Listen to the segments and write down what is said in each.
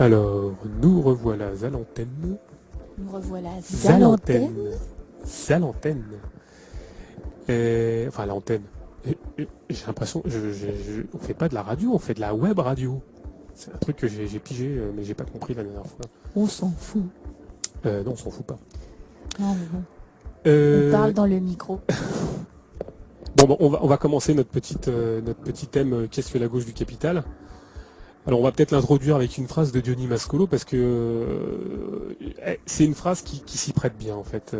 Alors, nous revoilà à l'antenne. Nous revoilà à Zalantenne. Zalantenne. Zalantenne. Enfin, l'antenne. J'ai l'impression, on fait pas de la radio, on fait de la web radio. C'est un truc que j'ai pigé, mais j'ai pas compris la dernière fois. On s'en fout. Non, on s'en fout pas. Non, mais bon. On Euh, parle dans le micro. bon, on va commencer notre petit thème qu'est-ce que la gauche du capital. Alors on va peut-être l'introduire avec une phrase de Diony Mascolo parce que c'est une phrase qui s'y prête bien en fait.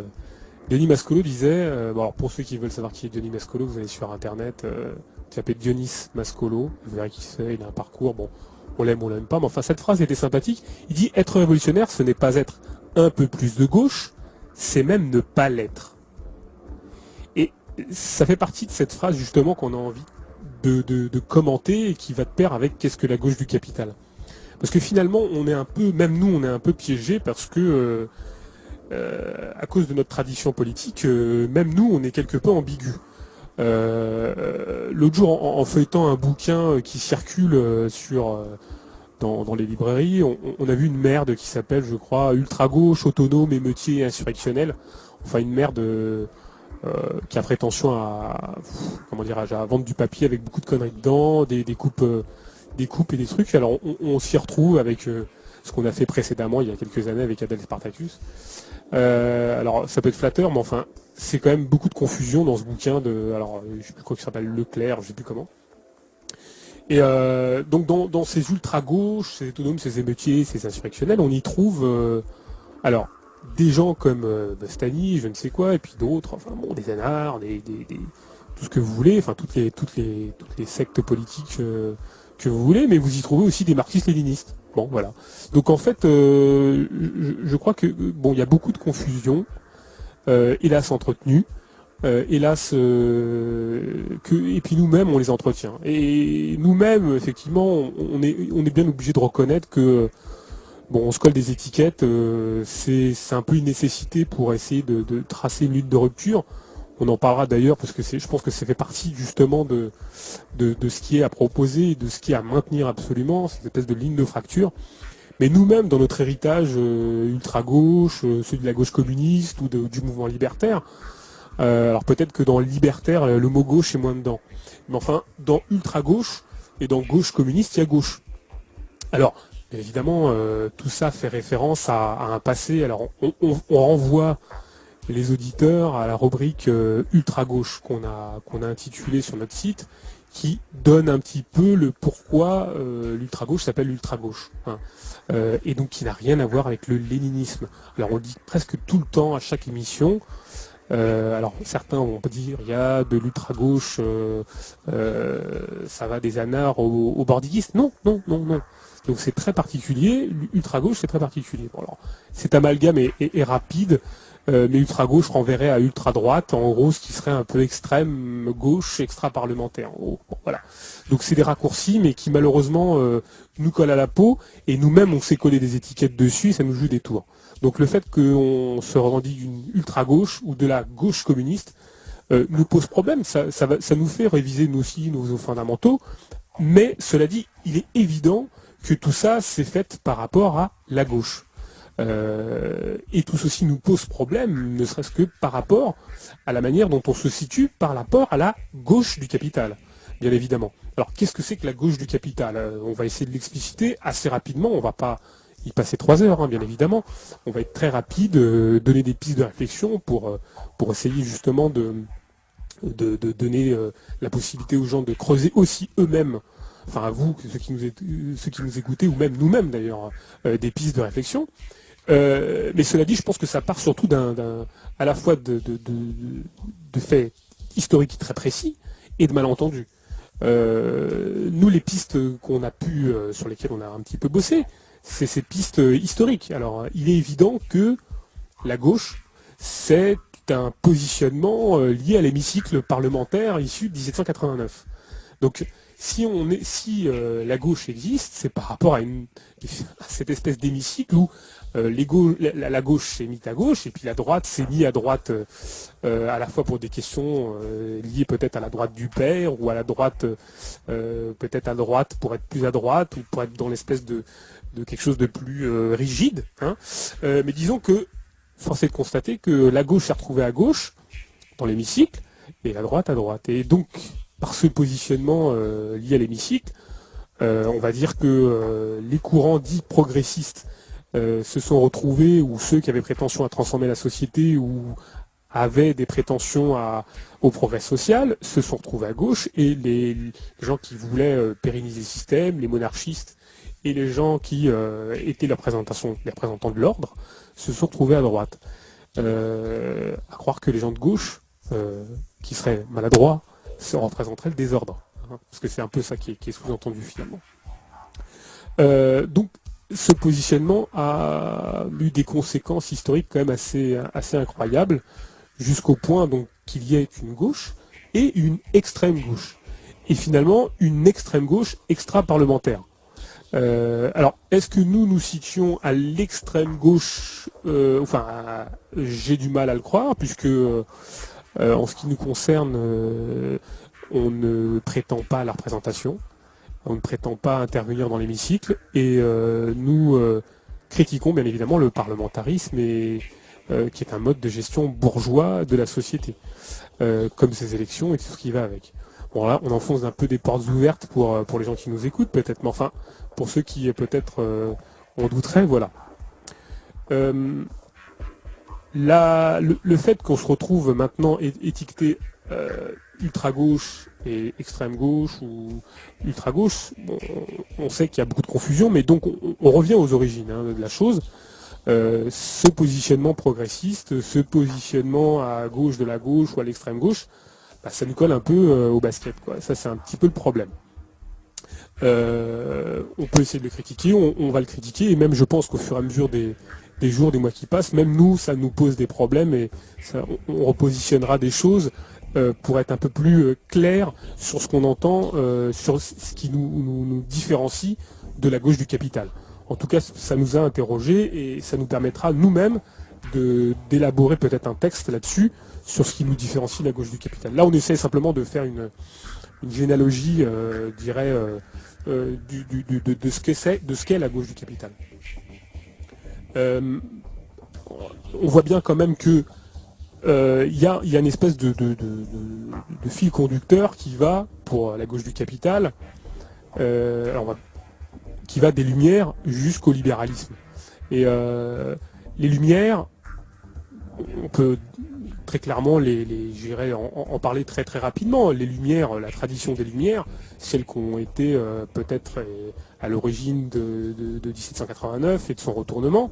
Diony Mascolo disait, bon, alors pour ceux qui veulent savoir qui est Diony Mascolo, vous allez sur internet, tapez Dionys Mascolo, vous verrez qui c'est, il a un parcours, bon, on l'aime pas, mais enfin cette phrase était sympathique. Il dit être révolutionnaire, ce n'est pas être un peu plus de gauche, c'est même ne pas l'être. Et ça fait partie de cette phrase justement qu'on a envie de commenter et qui va de pair avec qu'est-ce que la gauche du capital. Parce que finalement, on est un peu, même nous, on est un peu piégés parce que à cause de notre tradition politique, même nous, on est quelque peu ambigu. L'autre jour, en feuilletant un bouquin qui circule dans les librairies, on a vu une merde qui s'appelle, je crois, ultra-gauche, autonome, émeutier et insurrectionnel. Enfin, une merde qui a prétention comment dirais-je, à vendre du papier avec beaucoup de conneries dedans, des coupes et des trucs. Alors, on s'y retrouve avec ce qu'on a fait précédemment, il y a quelques années, avec Adèle Spartacus. Alors ça peut être flatteur, mais enfin c'est quand même beaucoup de confusion dans ce bouquin de, alors je sais plus quoi qui s'appelle Leclerc, je sais plus comment. Et donc dans ces ultra gauches, ces autonomes, ces émeutiers, ces insurrectionnels, on y trouve alors des gens comme Bastani, je ne sais quoi, et puis d'autres, enfin bon, des anards, tout ce que vous voulez, enfin toutes les sectes politiques que vous voulez, mais vous y trouvez aussi des marxistes-léninistes. Bon, voilà. Donc en fait, je crois que bon, il y a beaucoup de confusion, hélas entretenue, hélas et puis nous-mêmes on les entretient. Et nous-mêmes, effectivement, on est bien obligé de reconnaître que bon, on se colle des étiquettes, c'est un peu une nécessité pour essayer de tracer une lutte de rupture. On en parlera d'ailleurs parce que je pense que ça fait partie justement de ce qui est à proposer, de ce qui est à maintenir absolument, cette espèce de ligne de fracture. Mais nous-mêmes, dans notre héritage ultra-gauche, celui de la gauche communiste ou du mouvement libertaire, alors peut-être que dans libertaire, le mot gauche est moins dedans. Mais enfin, dans ultra-gauche et dans gauche communiste, il y a gauche. Alors, évidemment, tout ça fait référence à un passé. Alors, on renvoie les auditeurs à la rubrique ultra-gauche qu'on a intitulée sur notre site, qui donne un petit peu le pourquoi l'ultra-gauche s'appelle l'ultra-gauche. Hein. Et donc qui n'a rien à voir avec le léninisme. Alors on le dit presque tout le temps à chaque émission. Alors certains vont dire il y a de l'ultra-gauche, ça va des anards aux bordiguistes. Non, non, non, non. Donc c'est très particulier. Ultra-gauche, c'est très particulier. Bon, alors, cet amalgame est rapide. Mais ultra-gauche renverrait à ultra-droite, en gros, ce qui serait un peu extrême gauche, extra-parlementaire. En gros. Bon, voilà. Donc c'est des raccourcis, mais qui malheureusement nous collent à la peau, et nous-mêmes on s'est collé des étiquettes dessus, et ça nous joue des tours. Donc le fait qu'on se revendique d'une ultra-gauche ou de la gauche communiste nous pose problème, ça nous fait réviser nous aussi nos fondamentaux, mais cela dit, il est évident que tout ça c'est fait par rapport à la gauche. Et tout ceci nous pose problème, ne serait-ce que par rapport à la manière dont on se situe par rapport à la gauche du capital, bien évidemment. Alors qu'est-ce que c'est que la gauche du capital? On va essayer de l'expliciter assez rapidement, on va pas y passer 3 heures, hein, bien évidemment. On va être très rapide, donner des pistes de réflexion pour essayer justement de donner la possibilité aux gens de creuser aussi eux-mêmes, enfin à vous, ceux qui nous écoutez, ou même nous-mêmes d'ailleurs, des pistes de réflexion. Mais cela dit, je pense que ça part surtout à la fois de faits historiques très précis et de malentendus. Nous, les pistes qu'on a pu, sur lesquelles on a un petit peu bossé, c'est ces pistes historiques. Alors, il est évident que la gauche, c'est un positionnement lié à l'hémicycle parlementaire issu de 1789. Donc, si la gauche existe, c'est par rapport à cette espèce d'hémicycle où la gauche s'est mise à gauche et puis la droite s'est mise à droite, à la fois pour des questions liées peut-être à la droite du père ou à la droite peut-être à droite pour être plus à droite ou pour être dans l'espèce de quelque chose de plus rigide. Hein. Mais disons que force est de constater que la gauche s'est retrouvée à gauche dans l'hémicycle et la droite à droite. Et donc par ce positionnement lié à l'hémicycle, on va dire que les courants dits progressistes se sont retrouvés, ou ceux qui avaient prétention à transformer la société ou avaient des prétentions au progrès social, se sont retrouvés à gauche, et les gens qui voulaient pérenniser le système, les monarchistes, et les gens qui étaient les représentants de l'ordre, se sont retrouvés à droite. À croire que les gens de gauche, qui seraient maladroits, se représenteraient le désordre. Hein, parce que c'est un peu ça qui est sous-entendu finalement. Donc ce positionnement a eu des conséquences historiques quand même assez incroyables, jusqu'au point donc qu'il y ait une gauche et une extrême gauche. Et finalement une extrême gauche extra-parlementaire. Alors, est-ce que nous situons à l'extrême gauche j'ai du mal à le croire, puisque en ce qui nous concerne, on ne prétend pas à la représentation, on ne prétend pas intervenir dans l'hémicycle, et nous critiquons bien évidemment le parlementarisme, qui est un mode de gestion bourgeois de la société, comme ces élections et tout ce qui va avec. Bon là, on enfonce un peu des portes ouvertes pour les gens qui nous écoutent peut-être, mais enfin, pour ceux qui peut-être en douteraient, voilà. Le fait qu'on se retrouve maintenant étiqueté ultra-gauche et extrême-gauche ou ultra-gauche, bon, on sait qu'il y a beaucoup de confusion, mais donc on revient aux origines de la chose. Ce positionnement progressiste, ce positionnement à gauche de la gauche ou à l'extrême gauche, ça nous colle un peu au basket, quoi. Ça, c'est un petit peu le problème. On peut essayer de le critiquer, on va le critiquer, et même je pense qu'au fur et à mesure des jours, des mois qui passent, même nous, ça nous pose des problèmes, et on repositionnera des choses pour être un peu plus clair sur ce qu'on entend, sur ce qui nous différencie de la gauche du capital. En tout cas, ça nous a interrogés, et ça nous permettra nous-mêmes d'élaborer peut-être un texte là-dessus, sur ce qui nous différencie de la gauche du capital. Là, on essaie simplement de faire une généalogie, de ce qu'est la gauche du capital. On voit bien quand même que il y a une espèce de fil conducteur qui va, pour la gauche du capital, qui va des Lumières jusqu'au libéralisme. Et les Lumières, on peut très clairement j'irais en parler très très rapidement. Les Lumières, la tradition des Lumières, celles qui ont été peut-être à l'origine de 1789 et de son retournement,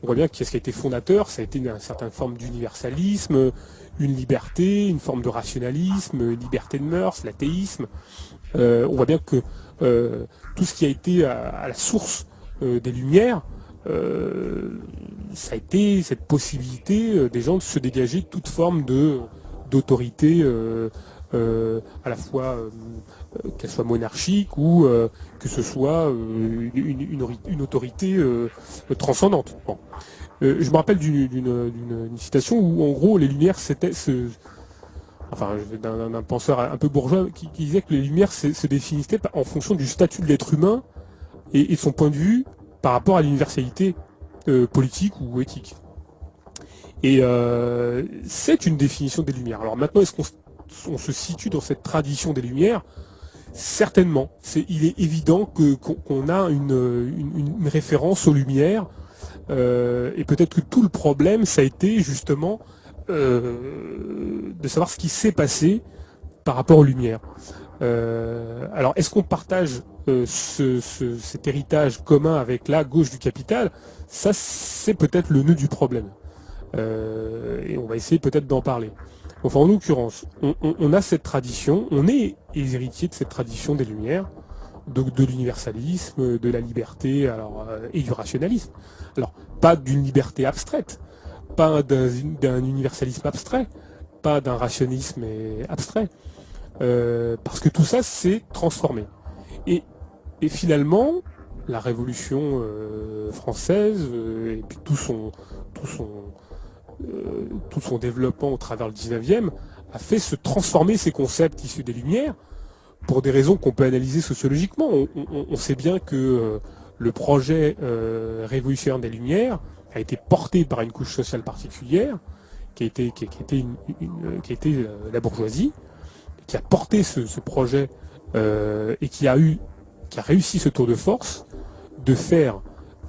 on voit bien qu'est-ce qui a été fondateur, ça a été une certaine forme d'universalisme, une liberté, une forme de rationalisme, une liberté de mœurs, l'athéisme. On voit bien que tout ce qui a été à la source des Lumières, ça a été cette possibilité des gens de se dégager de toute forme d'autorité, à la fois qu'elle soit monarchique ou que ce soit une autorité transcendante. Bon. Je me rappelle d'une citation où en gros les Lumières c'était d'un penseur un peu bourgeois qui disait que les Lumières se définissaient en fonction du statut de l'être humain et de son point de vue par rapport à l'universalité politique ou éthique. Et c'est une définition des Lumières. Alors maintenant, est-ce qu'on se situe dans cette tradition des Lumières? Certainement. Il est évident qu'on a une référence aux Lumières, et peut-être que tout le problème, ça a été justement de savoir ce qui s'est passé par rapport aux Lumières. Alors, est-ce qu'on partage cet héritage commun avec la gauche du capital? Ça, c'est peut-être le nœud du problème. Et on va essayer peut-être d'en parler. Enfin, en l'occurrence, on a cette tradition, on est les héritiers de cette tradition des Lumières, de l'universalisme, de la liberté, et du rationalisme. Alors, pas d'une liberté abstraite, pas d'un universalisme abstrait, pas d'un rationalisme abstrait, parce que tout ça s'est transformé. Et, et finalement, la Révolution française et puis tout son développement au travers le 19e a fait se transformer ces concepts issus des Lumières pour des raisons qu'on peut analyser sociologiquement. On sait bien que le projet révolutionnaire des Lumières a été porté par une couche sociale particulière, qui a été la bourgeoisie, qui a porté ce projet et qui a réussi ce tour de force de faire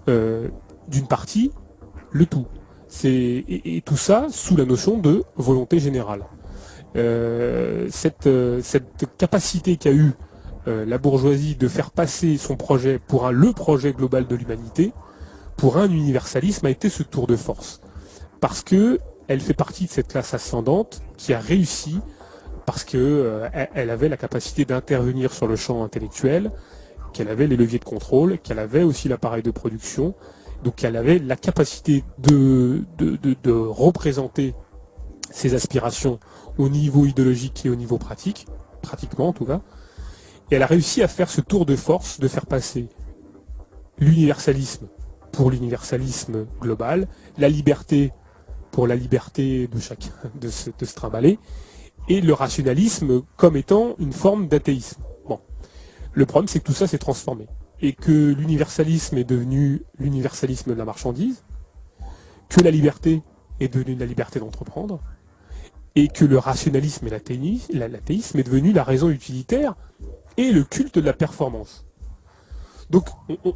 d'une partie le tout. Et tout ça sous la notion de volonté générale. Cette capacité qu'a eu la bourgeoisie de faire passer son projet pour le projet global de l'humanité, pour un universalisme, a été ce tour de force. Parce que elle fait partie de cette classe ascendante qui a réussi, parce qu'elle avait la capacité d'intervenir sur le champ intellectuel, qu'elle avait les leviers de contrôle, qu'elle avait aussi l'appareil de production, donc qu'elle avait la capacité de représenter ses aspirations au niveau idéologique et au niveau pratique, pratiquement en tout cas. Et elle a réussi à faire ce tour de force, de faire passer l'universalisme pour l'universalisme global, la liberté pour la liberté de chacun de se trimballer, et le rationalisme comme étant une forme d'athéisme. Bon. Le problème, c'est que tout ça s'est transformé. Et que l'universalisme est devenu l'universalisme de la marchandise, que la liberté est devenue la liberté d'entreprendre, et que le rationalisme et l'athéisme est devenu la raison utilitaire et le culte de la performance. Donc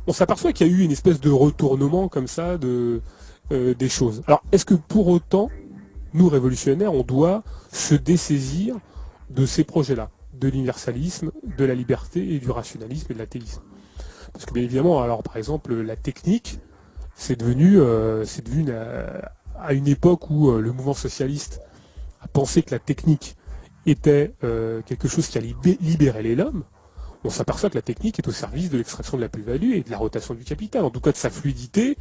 on s'aperçoit qu'il y a eu une espèce de retournement comme ça des choses. Alors est-ce que pour autant, nous révolutionnaires, on doit se dessaisir de ces projets-là, de l'universalisme, de la liberté et du rationalisme et de l'athéisme? Parce que bien évidemment, alors par exemple, la technique, c'est devenu à une époque où le mouvement socialiste a pensé que la technique était quelque chose qui allait libérer l'homme. On s'aperçoit que la technique est au service de l'extraction de la plus-value et de la rotation du capital, en tout cas de sa fluidité,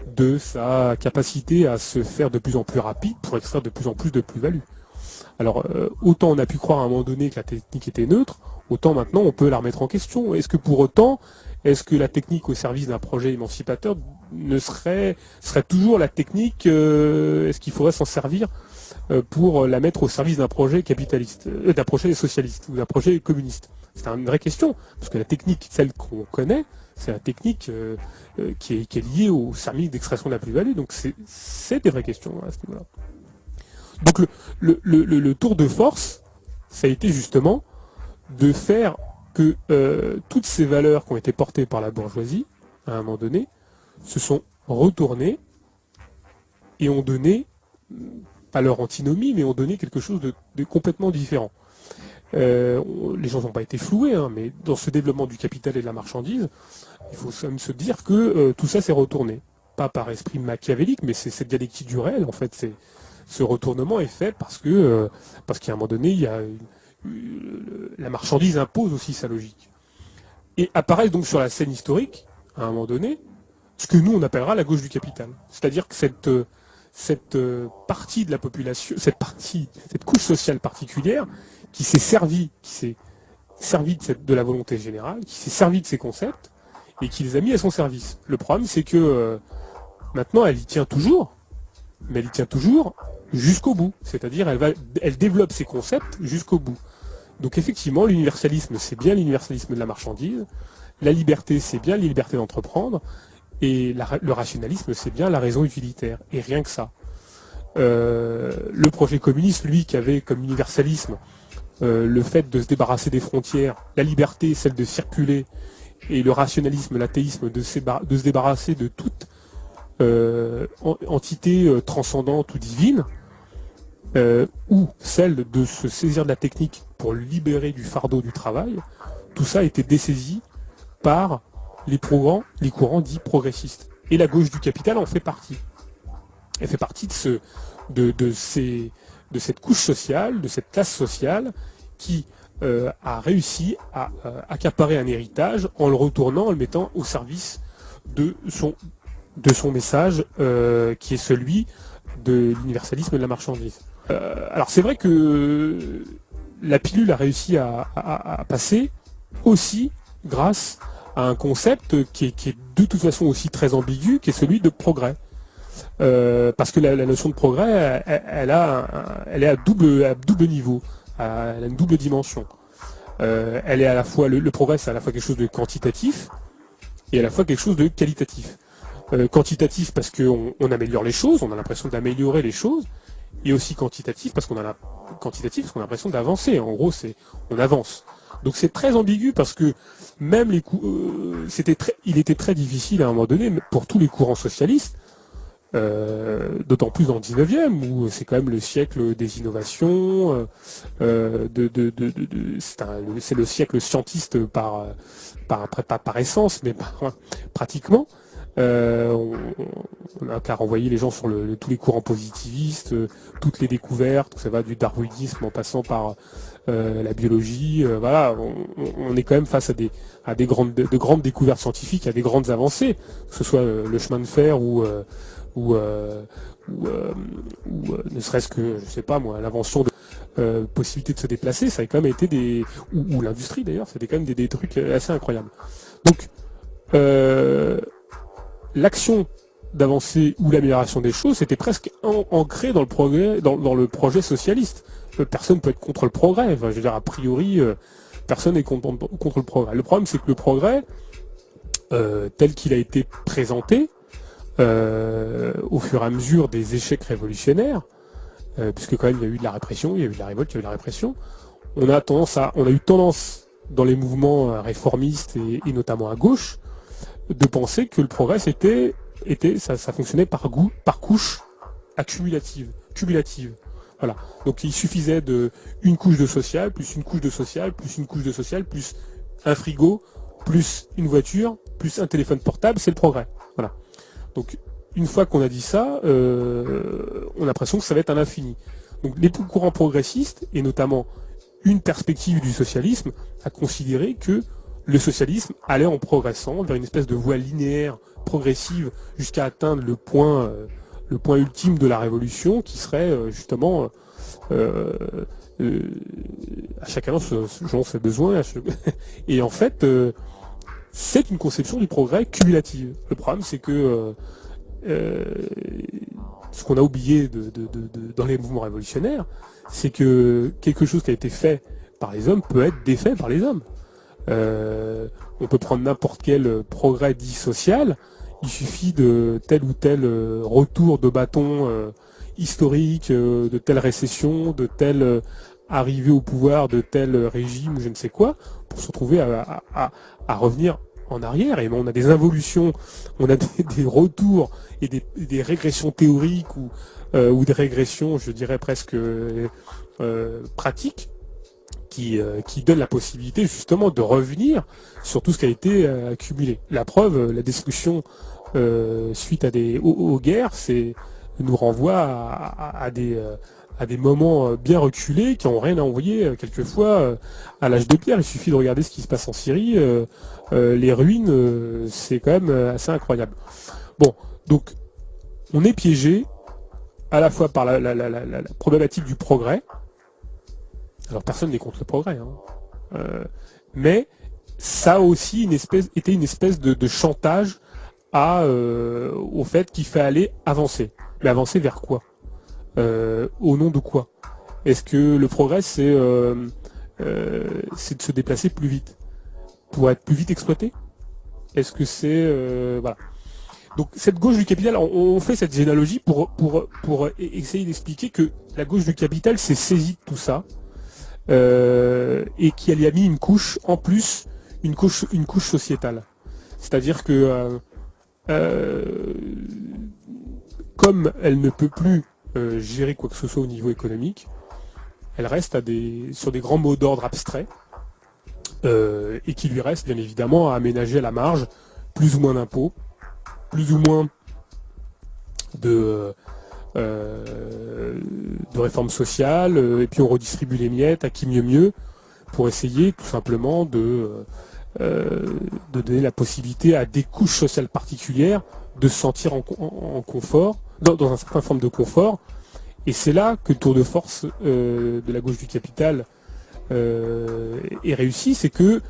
de sa capacité à se faire de plus en plus rapide pour extraire de plus en plus de plus-value. Alors, autant on a pu croire à un moment donné que la technique était neutre, autant maintenant on peut la remettre en question. Est-ce que pour autant, est-ce que la technique au service d'un projet émancipateur serait toujours la technique, est-ce qu'il faudrait s'en servir pour la mettre au service d'un projet capitaliste, d'un projet socialiste ou d'un projet communiste? C'est une vraie question, parce que la technique, celle qu'on connaît, c'est la technique qui est liée au service d'extraction de la plus-value, donc c'est des vraies questions à ce niveau-là. Donc le tour de force, ça a été justement de faire que toutes ces valeurs qui ont été portées par la bourgeoisie, à un moment donné, se sont retournées et ont donné, pas leur antinomie, mais ont donné quelque chose de complètement différent. Les gens n'ont pas été floués, hein, mais dans ce développement du capital et de la marchandise, il faut quand même se dire que tout ça s'est retourné. Pas par esprit machiavélique, mais c'est cette dialectique du réel, en fait. Ce retournement est fait parce qu'à un moment donné, la marchandise impose aussi sa logique. Et apparaît donc sur la scène historique, à un moment donné, ce que nous on appellera la gauche du capital. C'est-à-dire que cette partie de la population, cette couche sociale particulière, qui s'est servie de la volonté générale, qui s'est servie de ces concepts, et qui les a mis à son service. Le problème, c'est que maintenant, elle y tient toujours, mais elle y tient toujours jusqu'au bout. C'est-à-dire, elle développe ses concepts jusqu'au bout. Donc effectivement, l'universalisme, c'est bien l'universalisme de la marchandise, la liberté, c'est bien la liberté d'entreprendre, et le rationalisme, c'est bien la raison utilitaire, et rien que ça. Le projet communiste, lui, qui avait comme universalisme le fait de se débarrasser des frontières, la liberté, celle de circuler, et le rationalisme, l'athéisme, de se débarrasser de toute entité transcendante ou divine, ou celle de se saisir de la technique pour libérer du fardeau du travail, tout ça a été dessaisi par les courants dits progressistes. Et la gauche du capital en fait partie. Elle fait partie de cette couche sociale, de cette classe sociale qui a réussi à accaparer un héritage en le retournant, en le mettant au service de son message qui est celui de l'universalisme de la marchandise. Alors c'est vrai que la pilule a réussi à passer aussi grâce à un concept qui est de toute façon aussi très ambigu, qui est celui de progrès. Parce que la notion de progrès, elle est à double niveau, elle a une double dimension. Elle est à la fois, le progrès, c'est à la fois quelque chose de quantitatif et à la fois quelque chose de qualitatif. Quantitatif parce qu'on améliore les choses, on a l'impression d'améliorer les choses, et aussi quantitatif parce qu'on a l'impression d'avancer. En gros, on avance. Donc c'est très ambigu parce que même il était très difficile à un moment donné pour tous les courants socialistes, d'autant plus dans le 19e où c'est quand même le siècle des innovations, c'est le siècle scientiste par essence, mais pratiquement. On n'a qu'à renvoyer les gens sur tous les courants positivistes, toutes les découvertes, ça va du darwinisme en passant par la biologie. Voilà, on est quand même face à de grandes découvertes scientifiques, à des grandes avancées, que ce soit le chemin de fer ou ne serait-ce que, je sais pas moi, l'invention de possibilité de se déplacer, ça a quand même été ou l'industrie d'ailleurs, c'était quand même des trucs assez incroyables. Donc l'action d'avancer ou l'amélioration des choses, c'était presque ancré dans le progrès, dans le projet socialiste. Personne ne peut être contre le progrès. Enfin, je veux dire, a priori, personne n'est contre le progrès. Le problème, c'est que le progrès, tel qu'il a été présenté, au fur et à mesure des échecs révolutionnaires, puisque quand même il y a eu de la répression, il y a eu de la révolte, il y a eu de la répression, on a eu tendance dans les mouvements réformistes et notamment à gauche, de penser que le progrès ça fonctionnait par couche cumulative. Voilà. Donc il suffisait de une couche de social, plus une couche de social, plus une couche de social, plus un frigo, plus une voiture, plus un téléphone portable, c'est le progrès. Voilà. Donc une fois qu'on a dit ça, on a l'impression que ça va être un infini. Donc les courants progressistes, et notamment une perspective du socialisme, a considéré que le socialisme allait en progressant vers une espèce de voie linéaire, progressive, jusqu'à atteindre le point ultime de la révolution, qui serait justement à chacun selon ses besoins. Et en fait, c'est une conception du progrès cumulative. Le problème, c'est que ce qu'on a oublié dans les mouvements révolutionnaires, c'est que quelque chose qui a été fait par les hommes peut être défait par les hommes. On peut prendre n'importe quel progrès dit social, il suffit de tel ou tel retour de bâton historique, de telle récession, de telle arrivée au pouvoir, de tel régime, je ne sais quoi, pour se retrouver à revenir en arrière. Et on a des involutions, on a des retours et des régressions théoriques ou des régressions, je dirais presque pratiques, qui donne la possibilité justement de revenir sur tout ce qui a été accumulé. La preuve, la destruction suite aux guerres, nous renvoie à des moments bien reculés qui n'ont rien à envoyer quelquefois à l'âge de pierre. Il suffit de regarder ce qui se passe en Syrie, les ruines, c'est quand même assez incroyable. Bon, donc on est piégé à la fois par la problématique du progrès. Alors personne n'est contre le progrès, hein. Mais ça a aussi été une espèce de chantage au fait qu'il fallait avancer. Mais avancer vers quoi? Au nom de quoi? Est-ce que le progrès, c'est de se déplacer plus vite pour être plus vite exploité? Est-ce que c'est... voilà. Donc cette gauche du capital, on fait cette généalogie pour essayer d'expliquer que la gauche du capital s'est saisie de tout ça, et qui y a mis une couche en plus, une couche sociétale. C'est-à-dire que comme elle ne peut plus gérer quoi que ce soit au niveau économique, elle reste sur des grands mots d'ordre abstraits, et qui lui reste bien évidemment à aménager à la marge plus ou moins d'impôts, plus ou moins de réformes sociales, et puis on redistribue les miettes à qui mieux, pour essayer tout simplement de donner la possibilité à des couches sociales particulières de se sentir en confort, dans un certain forme de confort. Et c'est là que le tour de force de la gauche du capital est réussi, c'est que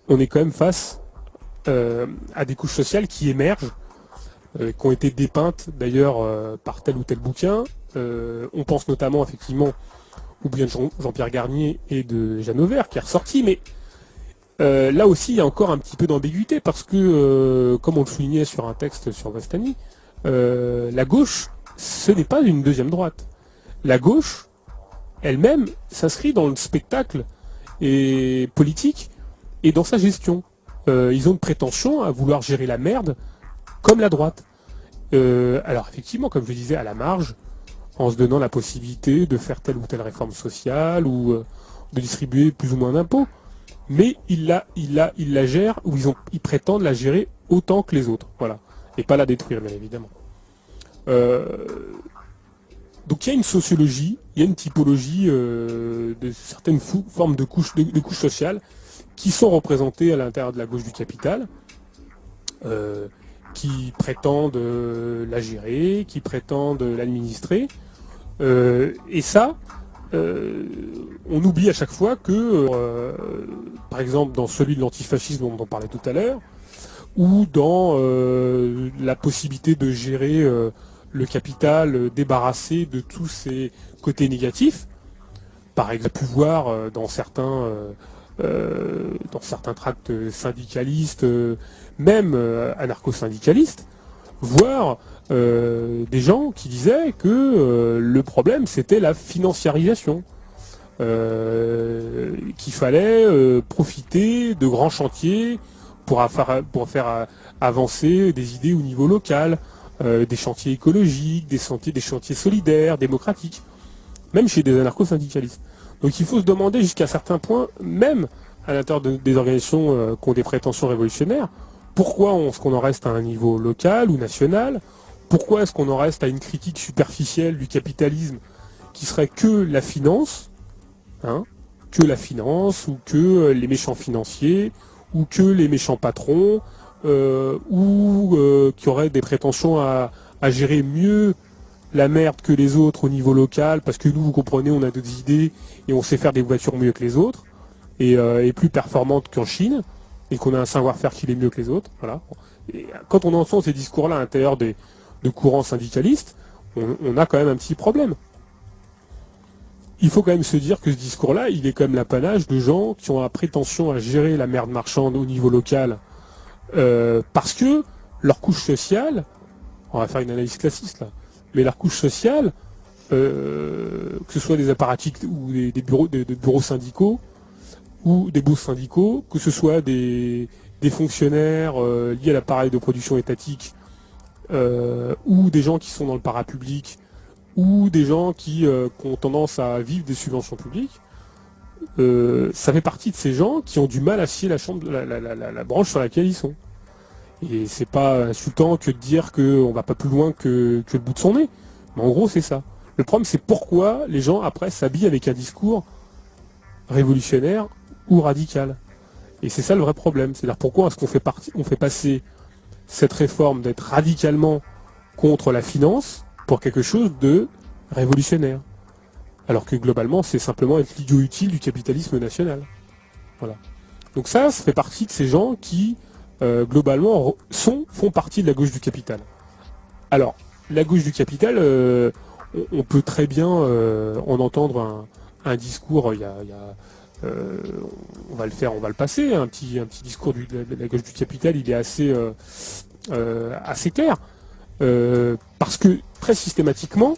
on est quand même face à des couches sociales qui émergent, qui ont été dépeintes d'ailleurs par tel ou tel bouquin. On pense notamment effectivement au bouquin de Jean-Pierre Garnier et de Jeanne Auvert qui est ressorti, mais là aussi il y a encore un petit peu d'ambiguïté parce que, comme on le soulignait sur un texte sur Bastani, la gauche, ce n'est pas une deuxième droite. La gauche, elle-même, s'inscrit dans le spectacle et politique et dans sa gestion. Ils ont une prétention à vouloir gérer la merde comme la droite. Alors effectivement, comme je disais, à la marge, en se donnant la possibilité de faire telle ou telle réforme sociale ou de distribuer plus ou moins d'impôts. Mais ils la gèrent, ou ils prétendent la gérer autant que les autres. Voilà. Et pas la détruire, bien évidemment. Donc il y a une sociologie, il y a une typologie de certaines formes de couches sociales qui sont représentées à l'intérieur de la gauche du capital, qui prétendent la gérer, qui prétendent l'administrer. Et ça, on oublie à chaque fois que, par exemple, dans celui de l'antifascisme dont on parlait tout à l'heure, ou dans la possibilité de gérer le capital débarrassé de tous ses côtés négatifs, par exemple, pu voir dans certains tracts syndicalistes, même anarcho-syndicalistes, voir des gens qui disaient que le problème c'était la financiarisation, qu'il fallait profiter de grands chantiers pour faire avancer des idées au niveau local, des chantiers écologiques, des chantiers solidaires, démocratiques, même chez des anarcho-syndicalistes. Donc il faut se demander jusqu'à certains points, même à l'intérieur des organisations qui ont des prétentions révolutionnaires, pourquoi est-ce qu'on en reste à un niveau local ou national? Pourquoi est-ce qu'on en reste à une critique superficielle du capitalisme qui serait que la finance, ou que les méchants financiers, ou que les méchants patrons, ou qui auraient des prétentions à gérer mieux la merde que les autres au niveau local, parce que nous, vous comprenez, on a d'autres idées et on sait faire des voitures mieux que les autres, et plus performantes qu'en Chine, et qu'on a un savoir-faire qui est mieux que les autres. Voilà. Et quand on entend ces discours-là à l'intérieur de courants syndicalistes, on a quand même un petit problème. Il faut quand même se dire que ce discours-là, il est quand même l'apanage de gens qui ont la prétention à gérer la merde marchande au niveau local, parce que leur couche sociale, on va faire une analyse classiste là, mais leur couche sociale, que ce soit des apparatchiks ou des bureaux syndicaux, ou des bosses syndicaux, que ce soit des fonctionnaires liés à l'appareil de production étatique, ou des gens qui sont dans le parapublic, ou des gens qui ont tendance à vivre des subventions publiques, ça fait partie de ces gens qui ont du mal à scier la branche sur laquelle ils sont. Et c'est pas insultant que de dire qu'on va pas plus loin que le bout de son nez. Mais en gros, c'est ça. Le problème, c'est pourquoi les gens, après, s'habillent avec un discours révolutionnaire ou radical. Et c'est ça le vrai problème. C'est-à-dire pourquoi est-ce qu'on fait passer cette réforme d'être radicalement contre la finance pour quelque chose de révolutionnaire. Alors que globalement, c'est simplement être l'idiot utile du capitalisme national. Voilà. Donc ça fait partie de ces gens qui, globalement, font partie de la gauche du capital. Alors, la gauche du capital, on peut très bien en entendre un discours, on va le passer, un petit discours de la gauche du capital, il est assez clair. Parce que, très systématiquement,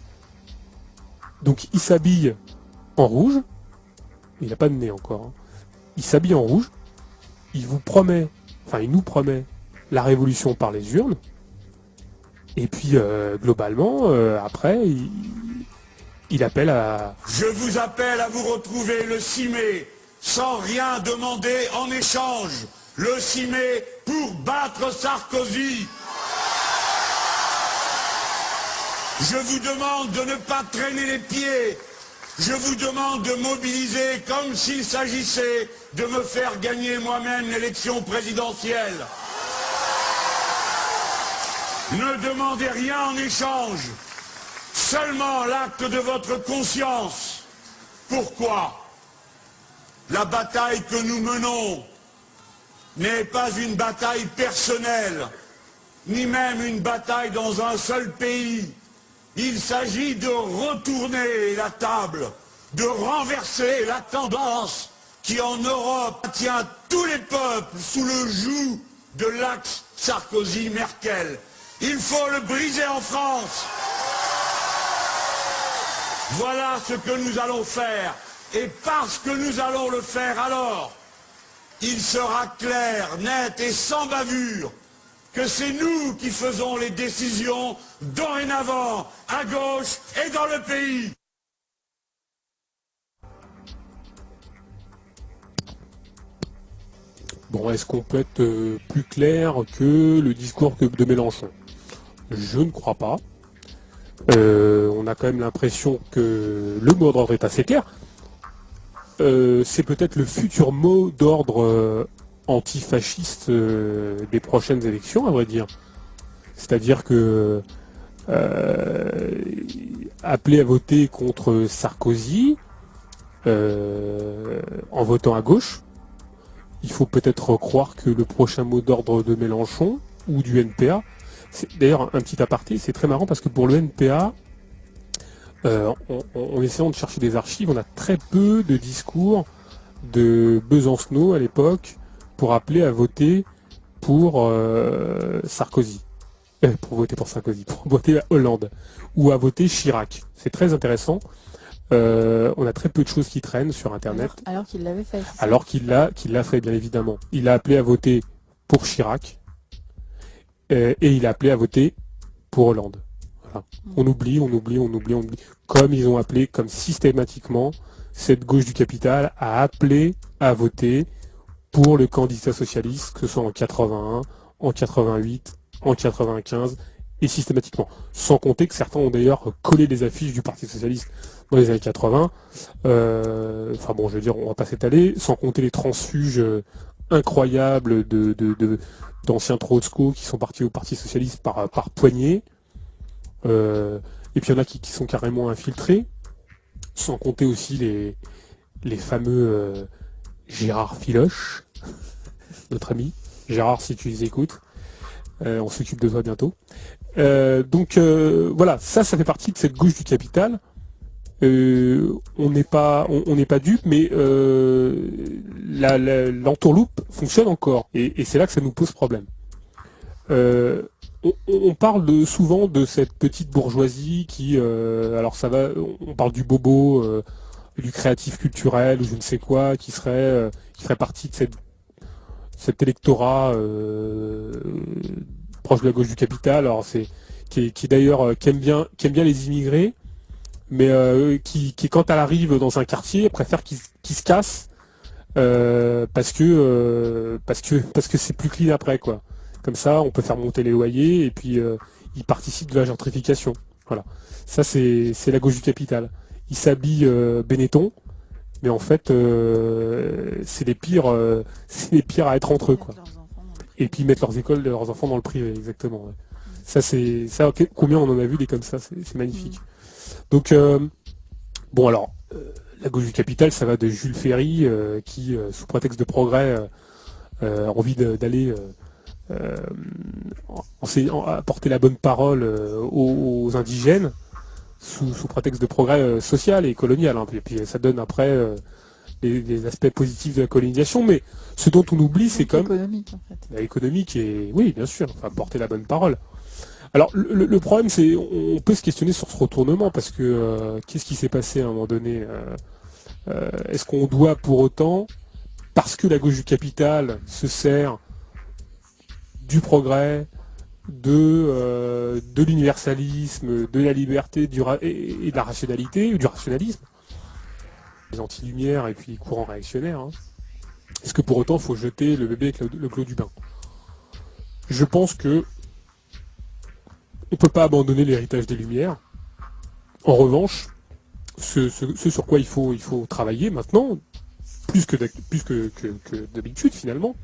donc il s'habille en rouge, il n'a pas de nez encore, il s'habille en rouge, il nous promet la révolution par les urnes, et puis globalement, après, il appelle à... Je vous appelle à vous retrouver le 6 mai, sans rien demander en échange. Le 6 mai pour battre Sarkozy. Je vous demande de ne pas traîner les pieds. Je vous demande de mobiliser comme s'il s'agissait de me faire gagner moi-même l'élection présidentielle. Ne demandez rien en échange, seulement l'acte de votre conscience. Pourquoi ? La bataille que nous menons n'est pas une bataille personnelle, ni même une bataille dans un seul pays. Il s'agit de retourner la table, de renverser la tendance qui en Europe tient tous les peuples sous le joug de l'axe Sarkozy-Merkel. Il faut le briser en France. Voilà ce que nous allons faire. Et parce que nous allons le faire, alors, il sera clair, net et sans bavure que c'est nous qui faisons les décisions dorénavant, à gauche et dans le pays. Bon, est-ce qu'on peut être plus clair que le discours de Mélenchon? Je ne crois pas. On a quand même l'impression que le mot d'ordre est assez clair. C'est peut-être le futur mot d'ordre antifasciste des prochaines élections, à vrai dire. C'est-à-dire que appeler à voter contre Sarkozy en votant à gauche, il faut peut-être croire que le prochain mot d'ordre de Mélenchon ou du NPA, d'ailleurs un petit aparté, c'est très marrant parce que pour le NPA, en essayant de chercher des archives, on a très peu de discours de Besancenot à l'époque pour appeler à voter pour Sarkozy. Pour voter pour Sarkozy, pour voter à Hollande ou à voter Chirac. C'est très intéressant. On a très peu de choses qui traînent sur Internet. Alors qu'il l'avait fait. Alors qu'il l'a fait, bien évidemment. Il a appelé à voter pour Chirac et il a appelé à voter pour Hollande. Voilà. On oublie. Comme ils ont appelé, comme systématiquement, cette gauche du capital a appelé à voter pour le candidat socialiste, que ce soit en 81, en 88, en 95, et systématiquement. Sans compter que certains ont d'ailleurs collé les affiches du Parti socialiste dans les années 80. Enfin bon, je veux dire, on va pas s'étaler, sans compter les transfuges incroyables d'anciens Trotsko qui sont partis au Parti socialiste par poignée. Et puis il y en a qui sont carrément infiltrés, sans compter aussi les fameux Gérard Filoche, notre ami. Gérard, si tu les écoutes, on s'occupe de toi bientôt. Donc voilà, ça fait partie de cette gauche du capital. On n'est pas dupe, mais l'entourloupe fonctionne encore. Et c'est là que ça nous pose problème. On parle souvent de cette petite bourgeoisie qui, alors ça va, on parle du bobo, du créatif culturel ou je ne sais quoi, qui ferait partie de cet électorat proche de la gauche du capital. Alors qui d'ailleurs qui aime bien les immigrés, mais qui quand elle arrive dans un quartier préfère qu'il se casse parce que c'est plus clean après, quoi. Comme ça, on peut faire monter les loyers et puis ils participent de la gentrification. Voilà. Ça, c'est la gauche du capital. Ils s'habillent Benetton, mais en fait, c'est les pires à être entre eux, quoi. Et puis mettre leurs enfants dans le privé, exactement. Ouais. Ça, combien on en a vu des comme ça, c'est magnifique. Donc, bon alors, la gauche du capital, ça va de Jules Ferry qui, sous prétexte de progrès, a envie d'aller apporter la bonne parole aux indigènes sous prétexte de progrès social et colonial. Hein. Puis ça donne après les aspects positifs de la colonisation, mais ce dont on oublie, c'est comme économique, en fait. Économique et oui, bien sûr, enfin porter la bonne parole. Alors le problème, c'est on peut se questionner sur ce retournement parce que qu'est-ce qui s'est passé à un moment donné est-ce qu'on doit pour autant, parce que la gauche du capital se sert du progrès, de l'universalisme, de la liberté et de la rationalité, ou du rationalisme, les anti-lumières et puis les courants réactionnaires, hein, est-ce que pour autant il faut jeter le bébé avec le clos du bain? Je pense que on ne peut pas abandonner l'héritage des Lumières. En revanche, ce sur quoi il faut travailler maintenant, plus que d'habitude finalement,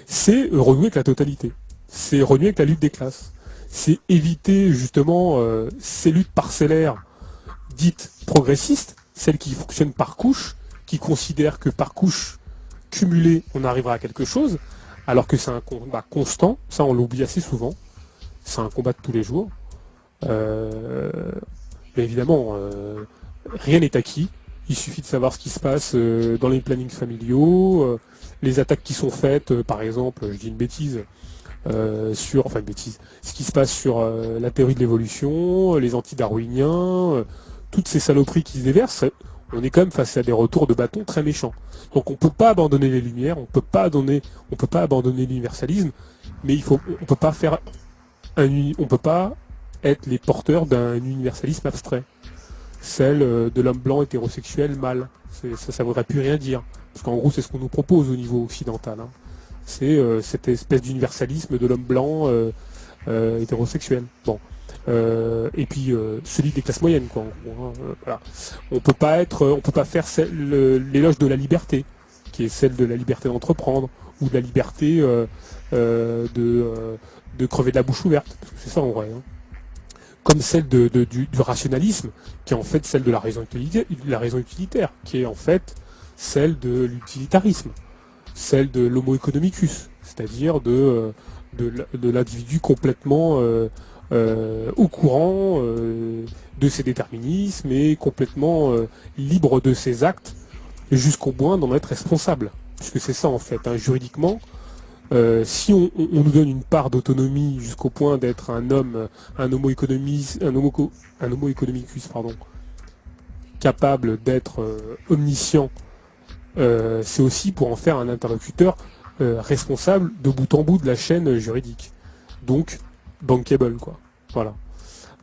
c'est renouer avec la totalité. C'est renouer avec la lutte des classes. C'est éviter justement ces luttes parcellaires dites progressistes, celles qui fonctionnent par couches, qui considèrent que par couche cumulée, on arrivera à quelque chose, alors que c'est un combat constant, ça on l'oublie assez souvent, c'est un combat de tous les jours. Mais évidemment, rien n'est acquis, il suffit de savoir ce qui se passe dans les plannings familiaux, les attaques qui sont faites, par exemple, je dis une bêtise, ce qui se passe sur la théorie de l'évolution, les anti-darwiniens, toutes ces saloperies qui se déversent, on est quand même face à des retours de bâton très méchants. Donc on ne peut pas abandonner les Lumières, on ne peut pas abandonner l'universalisme, mais on peut pas être les porteurs d'un universalisme abstrait, celle de l'homme blanc hétérosexuel mâle. Ça voudrait plus rien dire, parce qu'en gros c'est ce qu'on nous propose au niveau occidental. Hein. C'est cette espèce d'universalisme de l'homme blanc hétérosexuel. Bon. Et puis celui des classes moyennes, quoi. En gros, hein, voilà. On peut pas faire l'éloge de la liberté, qui est celle de la liberté d'entreprendre, ou de la liberté de crever de la bouche ouverte, parce que c'est ça en vrai. Hein. Comme celle du rationalisme, qui est en fait celle de la raison utilitaire, qui est en fait celle de l'utilitarisme, celle de l'homo economicus, c'est-à-dire de l'individu complètement au courant de ses déterminismes et complètement libre de ses actes, jusqu'au point d'en être responsable. Puisque c'est ça en fait, hein, juridiquement, si on nous donne une part d'autonomie jusqu'au point d'être un homo economicus, capable d'être omniscient, c'est aussi pour en faire un interlocuteur responsable de bout en bout de la chaîne juridique. Donc, bankable, quoi. Voilà.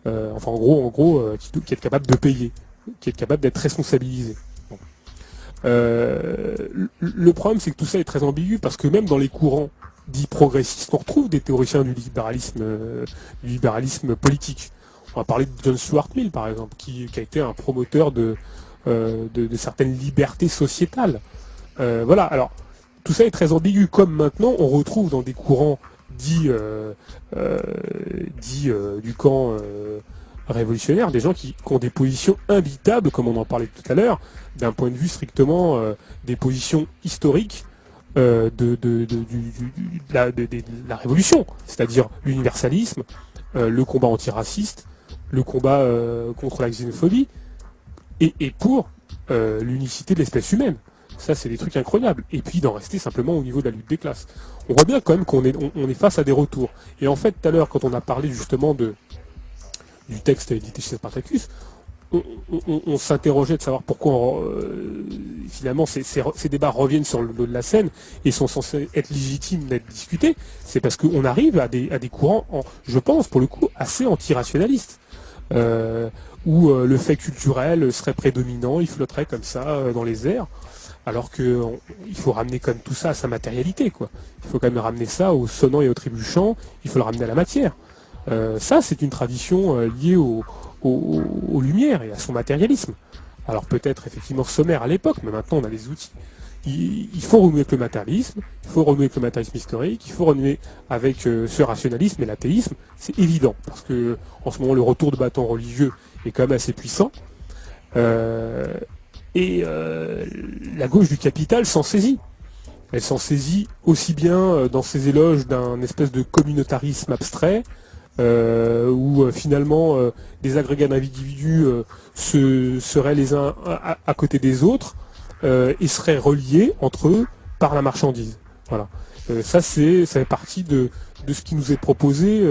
En gros, qui est capable de payer, qui est capable d'être responsabilisé. Bon. Le problème, c'est que tout ça est très ambigu, parce que même dans les courants dits progressistes, on retrouve des théoriciens du libéralisme politique. On va parler de John Stuart Mill, par exemple, qui a été un promoteur de certaines libertés sociétales. Voilà, alors, tout ça est très ambigu, comme maintenant on retrouve dans des courants dits du camp révolutionnaire, des gens qui ont des positions imbitables, comme on en parlait tout à l'heure, d'un point de vue strictement des positions historiques de la révolution, c'est-à-dire l'universalisme, le combat antiraciste, le combat contre la xénophobie, et pour l'unicité de l'espèce humaine. Ça, c'est des trucs incroyables. Et puis d'en rester simplement au niveau de la lutte des classes. On voit bien quand même qu'on est face à des retours. Et en fait, tout à l'heure, quand on a parlé justement du texte édité chez Spartacus, on s'interrogeait de savoir pourquoi finalement ces débats reviennent sur le dos de la scène et sont censés être légitimes d'être discutés. C'est parce qu'on arrive à des courants, je pense, pour le coup, assez antirationalistes. Où le fait culturel serait prédominant, il flotterait comme ça dans les airs. Alors qu'il faut ramener quand même tout ça à sa matérialité, quoi. Il faut quand même ramener ça au sonnant et au trébuchant, il faut le ramener à la matière. Ça, c'est une tradition liée aux Lumières et à son matérialisme. Alors peut-être effectivement sommaire à l'époque, mais maintenant on a des outils. Il faut renouer avec le matérialisme, il faut renouer avec le matérialisme historique, il faut renouer avec ce rationalisme et l'athéisme, c'est évident, parce que en ce moment le retour de bâton religieux est quand même assez puissant. La gauche du capital s'en saisit. Elle s'en saisit aussi bien dans ses éloges d'un espèce de communautarisme abstrait, où finalement des agrégats d'individus seraient les uns à côté des autres, et seraient reliés entre eux par la marchandise. Voilà. Ça fait partie de ce qui nous est proposé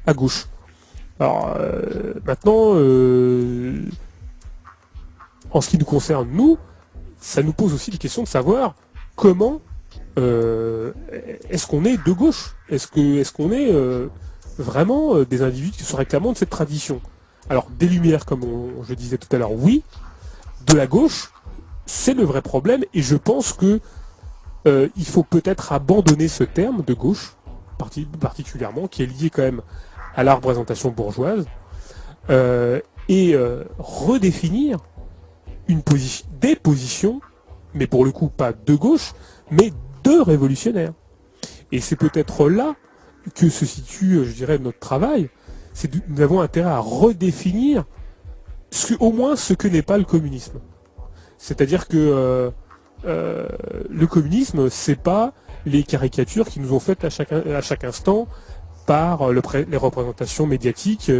à gauche. Alors maintenant, en ce qui nous concerne, nous, ça nous pose aussi des questions de savoir comment est-ce qu'on est de gauche ? Est-ce qu'on est vraiment des individus qui sont réclamants de cette tradition ? Alors, des Lumières, comme je disais tout à l'heure, oui. De la gauche, c'est le vrai problème, et je pense que il faut peut-être abandonner ce terme de gauche, particulièrement, qui est lié quand même à la représentation bourgeoise, et redéfinir des positions, mais pour le coup pas de gauche, mais de révolutionnaires. Et c'est peut-être là que se situe, je dirais, notre travail. Nous avons intérêt à redéfinir au moins ce que n'est pas le communisme. C'est-à-dire que le communisme, c'est pas les caricatures qui nous ont faites à chaque instant par les représentations médiatiques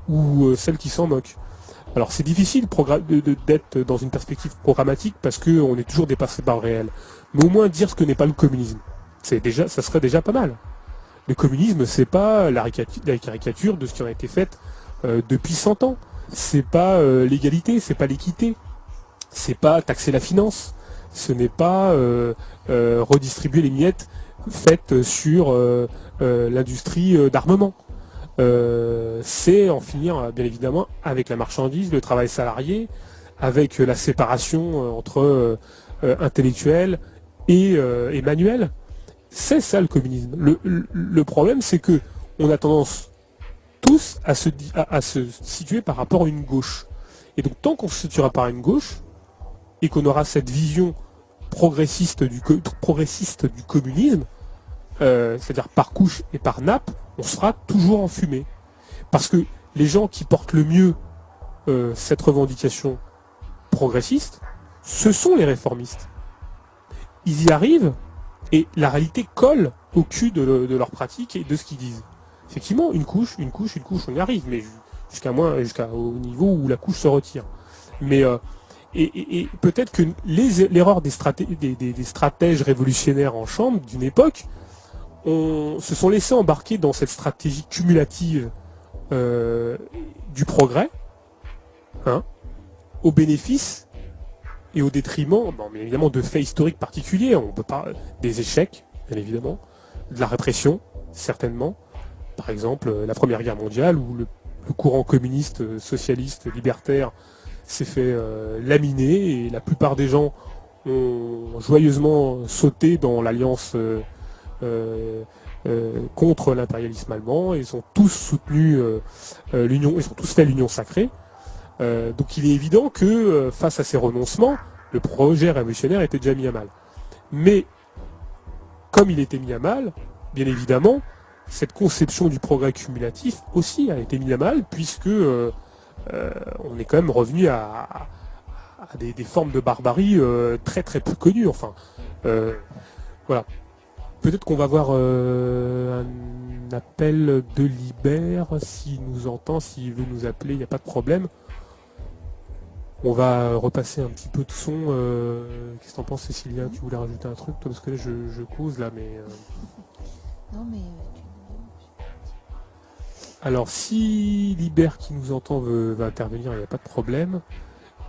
ou celles qui s'en moquent. Alors c'est difficile d'être dans une perspective programmatique parce qu'on est toujours dépassé par le réel. Mais au moins dire ce que n'est pas le communisme, ça serait déjà pas mal. Le communisme, c'est pas la caricature de ce qui a été fait depuis 100 ans. C'est pas l'égalité, c'est pas l'équité. C'est pas taxer la finance. Ce n'est pas redistribuer les miettes faites sur l'industrie d'armement. C'est en finir bien évidemment avec la marchandise, le travail salarié, avec la séparation entre intellectuel et manuel. C'est ça le communisme. Le problème, c'est que on a tendance tous à se situer par rapport à une gauche. Et donc tant qu'on se situera par une gauche, et qu'on aura cette vision progressiste du communisme, c'est-à-dire par couche et par nappe, on sera toujours enfumé. Parce que les gens qui portent le mieux cette revendication progressiste, ce sont les réformistes. Ils y arrivent et la réalité colle au cul de leur pratique et de ce qu'ils disent. Effectivement, une couche, on y arrive, mais jusqu'au niveau où la couche se retire. Mais et peut-être que l'erreur des stratèges révolutionnaires en chambre d'une époque se sont laissés embarquer dans cette stratégie cumulative du progrès, au bénéfice et au détriment, bien évidemment, de faits historiques particuliers. On peut pas des échecs, bien évidemment, de la répression, certainement. Par exemple, la Première Guerre mondiale, où le courant communiste, socialiste, libertaire s'est fait laminer, et la plupart des gens ont joyeusement sauté dans l'alliance contre l'impérialisme allemand. Ils ont tous soutenu l'union, ils ont tous fait l'union sacrée. Donc il est évident que face à ces renoncements, le projet révolutionnaire était déjà mis à mal. Mais comme il était mis à mal, bien évidemment, cette conception du progrès cumulatif aussi a été mise à mal, puisque on est quand même revenu à des formes de barbarie très très peu connues. Enfin, voilà. Peut-être qu'on va avoir un appel de Libère, s'il nous entend, s'il veut nous appeler, il n'y a pas de problème. On va repasser un petit peu de son. Qu'est-ce que t'en penses, Cécilia? Tu voulais rajouter un truc, toi? Parce que là, je cause, là, mais... Non, mais... Alors, si Libère qui nous entend va intervenir, il n'y a pas de problème.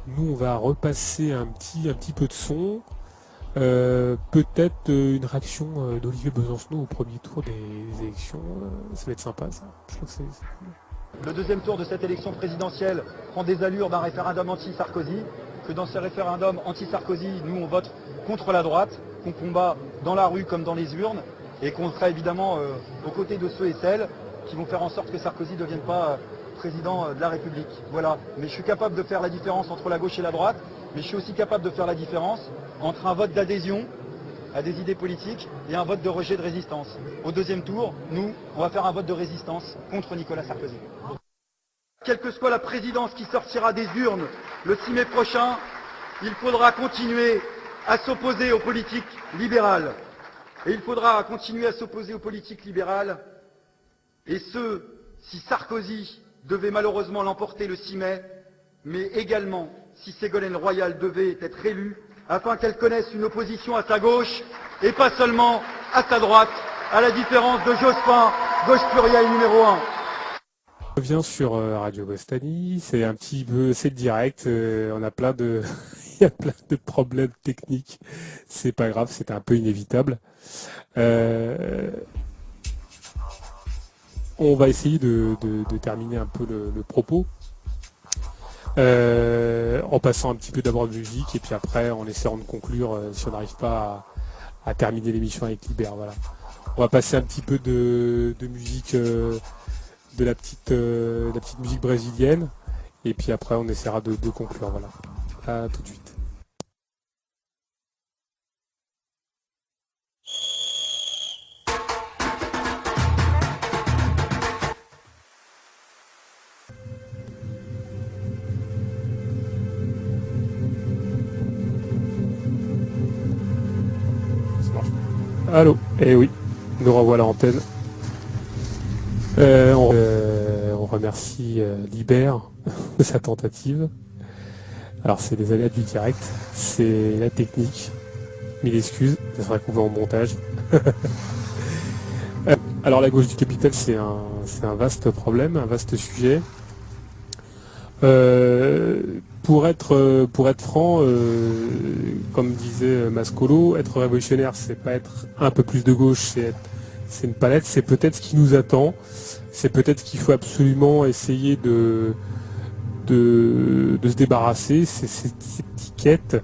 Nous, on va repasser un petit peu de son. Peut-être une réaction d'Olivier Besancenot au premier tour des élections. Ça va être sympa, ça. Je crois que c'est cool. Le deuxième tour de cette élection présidentielle prend des allures d'un référendum anti-Sarkozy, que dans ce référendum anti-Sarkozy, nous on vote contre la droite, qu'on combat dans la rue comme dans les urnes, et qu'on sera évidemment aux côtés de ceux et celles qui vont faire en sorte que Sarkozy ne devienne pas président de la République. Voilà. Mais je suis capable de faire la différence entre la gauche et la droite, mais je suis aussi capable de faire la différence entre un vote d'adhésion à des idées politiques et un vote de rejet de résistance. Au deuxième tour, nous, on va faire un vote de résistance contre Nicolas Sarkozy. Quelle que soit la présidence qui sortira des urnes le 6 mai prochain, il faudra continuer à s'opposer aux politiques libérales. Et il faudra continuer à s'opposer aux politiques libérales. Et ce, si Sarkozy devait malheureusement l'emporter le 6 mai, mais également si Ségolène Royal devait être élue, afin qu'elle connaisse une opposition à sa gauche et pas seulement à sa droite, à la différence de Jospin, gauche plurielle numéro 1. On revient sur Radio Bostani, c'est un petit peu, c'est direct, on a plein de, il y a plein de problèmes techniques, c'est pas grave, c'était un peu inévitable. On va essayer de terminer un peu le propos. En passant un petit peu d'abord de musique et puis après en essayant de conclure si on n'arrive pas à terminer l'émission avec Libère. Voilà. On va passer un petit peu de musique, de la petite musique brésilienne et puis après on essaiera de conclure. Voilà. À tout de suite. Allô. Eh oui, nous revoilà l'antenne. On remercie Libert de sa tentative. Alors c'est les aléas du direct, c'est la technique. Mille excuses, ça sera coupé en montage. Alors la gauche du capital, c'est un vaste problème, un vaste sujet. Pour être franc, comme disait Mascolo, être révolutionnaire, c'est pas être un peu plus de gauche, c'est une palette, c'est peut-être ce qui nous attend, c'est peut-être qu'il faut absolument essayer de se débarrasser, ces étiquettes.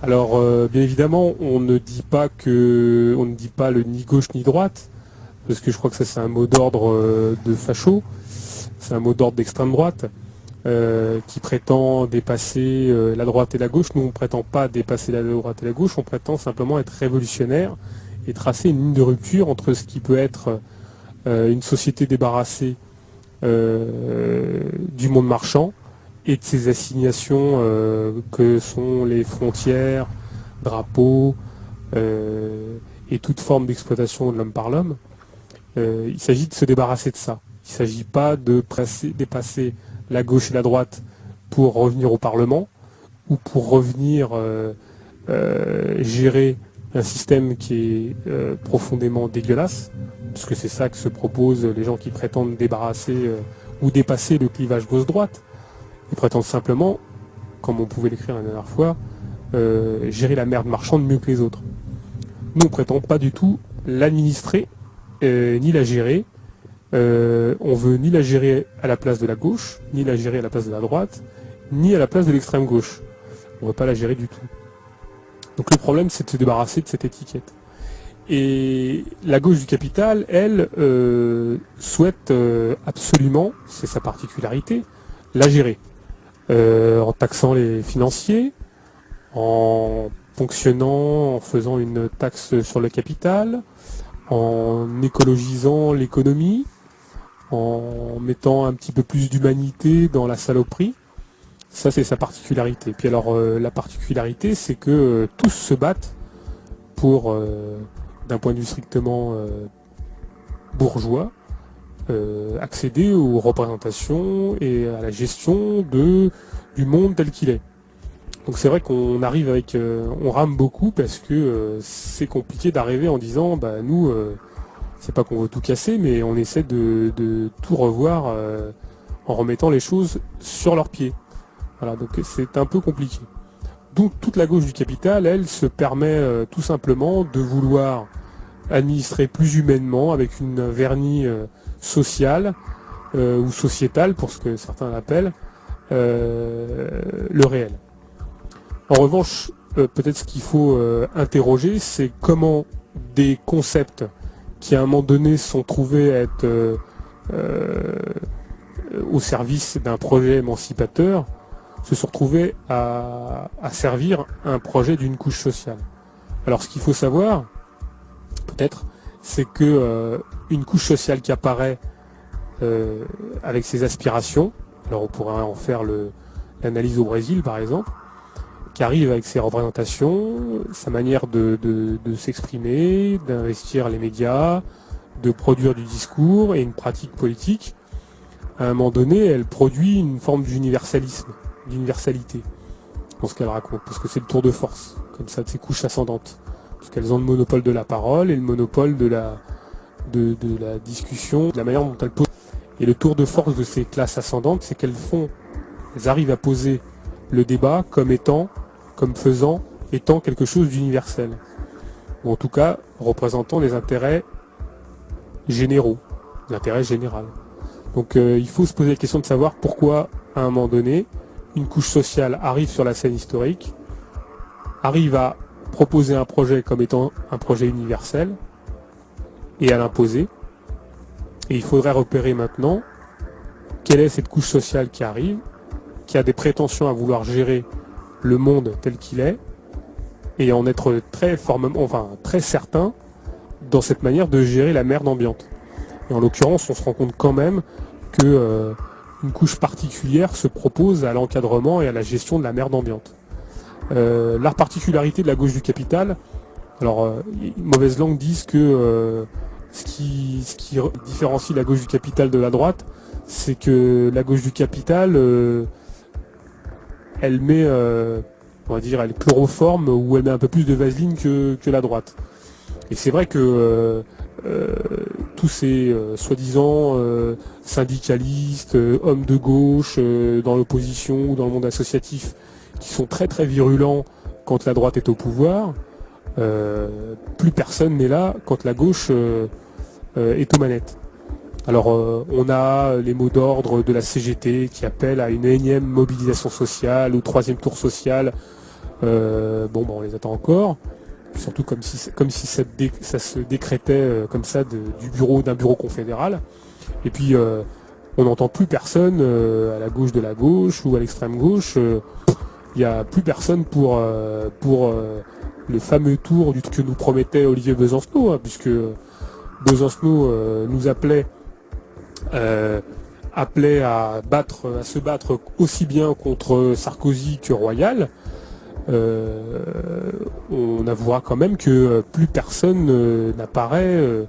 Alors bien évidemment, on ne dit pas le ni gauche ni droite, parce que je crois que ça c'est un mot d'ordre de facho, c'est un mot d'ordre d'extrême droite. Qui prétend dépasser la droite et la gauche. Nous, on ne prétend pas dépasser la droite et la gauche, on prétend simplement être révolutionnaire et tracer une ligne de rupture entre ce qui peut être une société débarrassée du monde marchand et de ses assignations que sont les frontières, drapeaux et toute forme d'exploitation de l'homme par l'homme. Il s'agit de se débarrasser de ça. Il ne s'agit pas de dépasser la gauche et la droite pour revenir au Parlement ou pour revenir gérer un système qui est profondément dégueulasse, parce que c'est ça que se proposent les gens qui prétendent débarrasser ou dépasser le clivage gauche-droite. Ils prétendent simplement, comme on pouvait l'écrire la dernière fois, gérer la merde marchande mieux que les autres. Nous, on ne prétend pas du tout l'administrer ni la gérer. On veut ni la gérer à la place de la gauche, ni la gérer à la place de la droite, ni à la place de l'extrême gauche. On ne veut pas la gérer du tout. Donc le problème, c'est de se débarrasser de cette étiquette. Et la gauche du capital, elle, souhaite absolument, c'est sa particularité, la gérer. En taxant les financiers, en ponctionnant, en faisant une taxe sur le capital, en écologisant l'économie, en mettant un petit peu plus d'humanité dans la saloperie. Ça, c'est sa particularité. Puis alors, la particularité, c'est que tous se battent pour, d'un point de vue strictement bourgeois, accéder aux représentations et à la gestion du monde tel qu'il est. Donc c'est vrai qu'on arrive avec, on rame beaucoup parce que c'est compliqué d'arriver en disant, bah nous, c'est pas qu'on veut tout casser, mais on essaie de tout revoir en remettant les choses sur leurs pieds. Voilà, donc c'est un peu compliqué. Donc toute la gauche du capital, elle, se permet tout simplement de vouloir administrer plus humainement avec une vernis sociale ou sociétale, pour ce que certains l'appellent, le réel. En revanche, peut-être ce qu'il faut interroger, c'est comment des concepts qui à un moment donné sont trouvés à être au service d'un projet émancipateur se sont retrouvés à servir un projet d'une couche sociale. Alors ce qu'il faut savoir, peut-être, c'est que une couche sociale qui apparaît avec ses aspirations, alors on pourrait en faire l'analyse au Brésil par exemple, qui arrive avec ses représentations, sa manière de s'exprimer, d'investir les médias, de produire du discours et une pratique politique, à un moment donné, elle produit une forme d'universalisme, d'universalité dans ce qu'elle raconte, parce que c'est le tour de force, comme ça, de ces couches ascendantes, parce qu'elles ont le monopole de la parole et le monopole de la discussion, de la manière dont elles posent. Et le tour de force de ces classes ascendantes, c'est qu'elles arrivent à poser le débat comme faisant quelque chose d'universel. Ou en tout cas, représentant les intérêts généraux, l'intérêt général. Donc il faut se poser la question de savoir pourquoi, à un moment donné, une couche sociale arrive sur la scène historique, arrive à proposer un projet comme étant un projet universel, et à l'imposer. Et il faudrait repérer maintenant quelle est cette couche sociale qui arrive, qui a des prétentions à vouloir gérer le monde tel qu'il est, et en être très certain dans cette manière de gérer la merde ambiante. Et en l'occurrence, on se rend compte quand même que une couche particulière se propose à l'encadrement et à la gestion de la merde ambiante. La particularité de la gauche du capital, Alors, une mauvaise langue disent que ce qui différencie la gauche du capital de la droite, c'est que la gauche du capital, elle met, on va dire, elle chloroforme ou elle met un peu plus de vaseline que la droite. Et c'est vrai que tous ces soi-disant syndicalistes, hommes de gauche, dans l'opposition ou dans le monde associatif, qui sont très très virulents quand la droite est au pouvoir, plus personne n'est là quand la gauche est aux manettes. Alors on a les mots d'ordre de la CGT qui appellent à une énième mobilisation sociale, au troisième tour social. On les attend encore. Surtout comme si ça se décrétait comme ça d'un bureau confédéral. Et puis on n'entend plus personne à la gauche de la gauche ou à l'extrême gauche. Il n'y a plus personne pour le fameux tour que nous promettait Olivier Besancenot, hein, puisque Besancenot nous appelait à se battre aussi bien contre Sarkozy que Royal. On avouera quand même que plus personne n'apparaît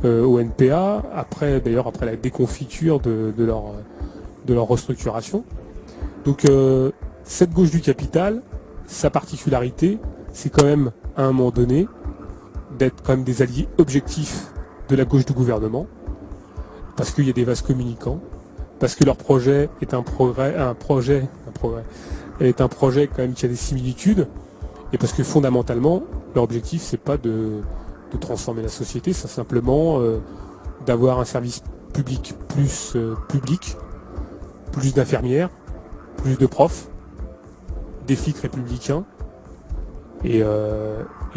au NPA après la déconfiture de leur restructuration. Donc cette gauche du capital, sa particularité, c'est quand même à un moment donné d'être quand même des alliés objectifs de la gauche du gouvernement, parce qu'il y a des vases communicants, parce que leur projet est un projet quand même qui a des similitudes, et parce que fondamentalement, leur objectif, c'est pas de transformer la société, c'est simplement d'avoir un service public plus d'infirmières, plus de profs, des flics républicains, et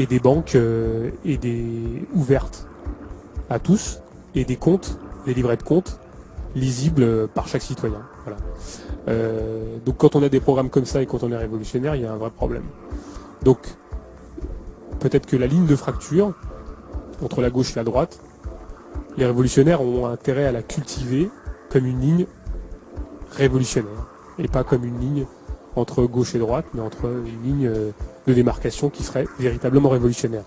des banques ouvertes à tous, et des livrets de comptes lisibles par chaque citoyen. Voilà. Donc quand on a des programmes comme ça et quand on est révolutionnaire, il y a un vrai problème. Donc peut-être que la ligne de fracture entre la gauche et la droite, les révolutionnaires ont intérêt à la cultiver comme une ligne révolutionnaire et pas comme une ligne entre gauche et droite, mais entre une ligne de démarcation qui serait véritablement révolutionnaire.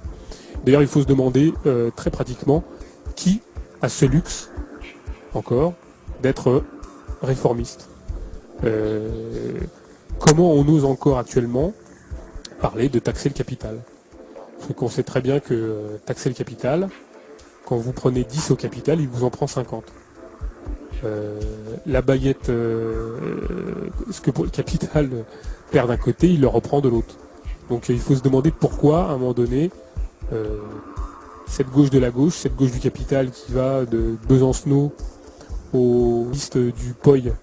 D'ailleurs, il faut se demander très pratiquement qui a ce luxe encore d'être réformiste. Comment on ose encore actuellement parler de taxer le capital? Parce qu'on sait très bien que taxer le capital, quand vous prenez 10 au capital, il vous en prend 50. La baguette, ce que pour le capital perd d'un côté, il le reprend de l'autre. Donc il faut se demander pourquoi, à un moment donné, cette gauche de la gauche, cette gauche du capital qui va de Besancenot aux listes du POI, du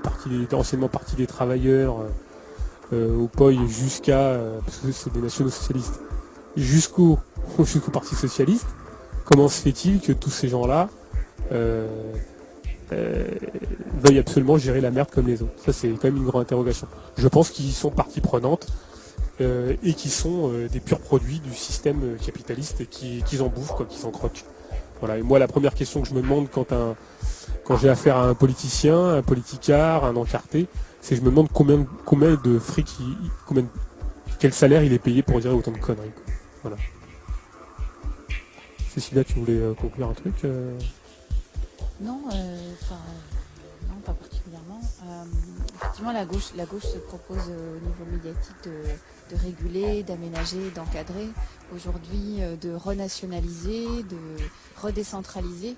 parti, anciennement Parti des Travailleurs, au POI jusqu'à, parce que c'est des nationaux socialistes, jusqu'au Parti Socialiste. Comment se fait-il que tous ces gens-là veuillent absolument gérer la merde comme les autres? Ça, c'est quand même une grande interrogation. Je pense qu'ils sont partie prenante et qu'ils sont des purs produits du système capitaliste et qu'ils en bouffent, quoi, qu'ils en croquent. Voilà. Et moi, la première question que je me demande quand j'ai affaire à un politicien, un politicard, un encarté, c'est que je me demande combien de fric, quel salaire il est payé pour dire autant de conneries, quoi. Voilà. Cécilia, tu voulais conclure un truc Non, non, pas particulièrement. Effectivement, la gauche se propose au niveau médiatique de réguler, d'aménager, d'encadrer. Aujourd'hui, de renationaliser, de redécentraliser,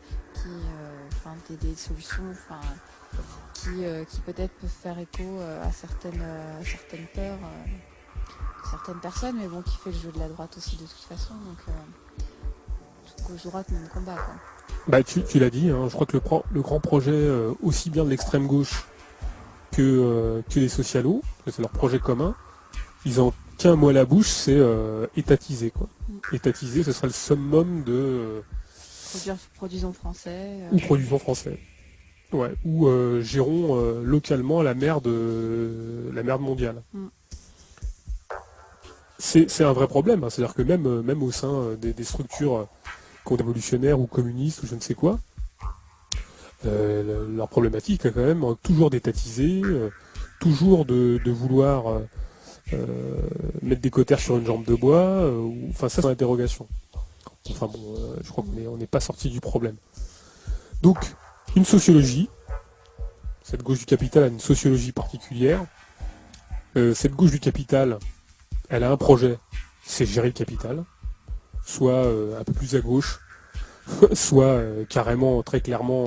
des solutions, qui peut-être peuvent faire écho à certaines peurs, certaines personnes, mais bon, qui fait le jeu de la droite aussi de toute façon. Donc, gauche-droite, même combat, quoi. Bah, tu l'as dit, hein, je crois que le grand projet, aussi bien de l'extrême gauche que les socialos, c'est leur projet commun, ils ont qu'un mot à la bouche, c'est étatiser, quoi. Étatiser, ce sera le summum de... Produisons français. Ou produisons français. Ouais. Ou gérons localement la merde mondiale. C'est un vrai problème, hein. C'est-à-dire que même au sein des structures révolutionnaires ou communistes ou je ne sais quoi, leur problématique est quand même toujours d'étatiser, toujours de vouloir mettre des cautères sur une jambe de bois, enfin ça c'est une interrogation. Enfin bon, je crois qu'on n'est pas sorti du problème. Donc, une sociologie, cette gauche du capital a une sociologie particulière. Cette gauche du capital, elle a un projet, c'est gérer le capital, soit un peu plus à gauche, soit carrément, très clairement,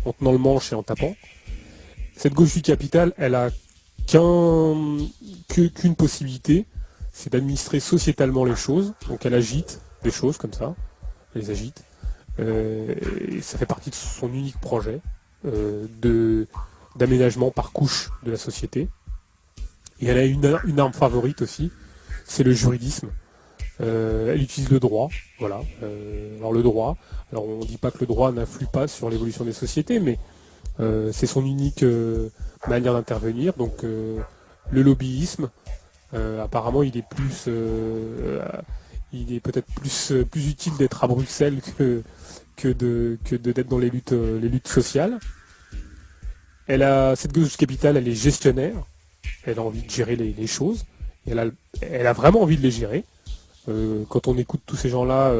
en tenant le manche et en tapant. Cette gauche du capital, elle a qu'une possibilité, c'est d'administrer sociétalement les choses. Donc elle agite des choses comme ça, elle les agite. Et ça fait partie de son unique projet d'aménagement par couche de la société. Et elle a une arme favorite aussi, c'est le juridisme. Elle utilise le droit, voilà. Alors le droit, alors on ne dit pas que le droit n'influe pas sur l'évolution des sociétés, mais c'est son unique manière d'intervenir. Donc le lobbyisme, apparemment il est peut-être plus utile d'être à Bruxelles que d'être dans les luttes sociales. Cette gauche capitale, elle est gestionnaire, elle a envie de gérer les choses, et elle a vraiment envie de les gérer. Quand on écoute tous ces gens-là,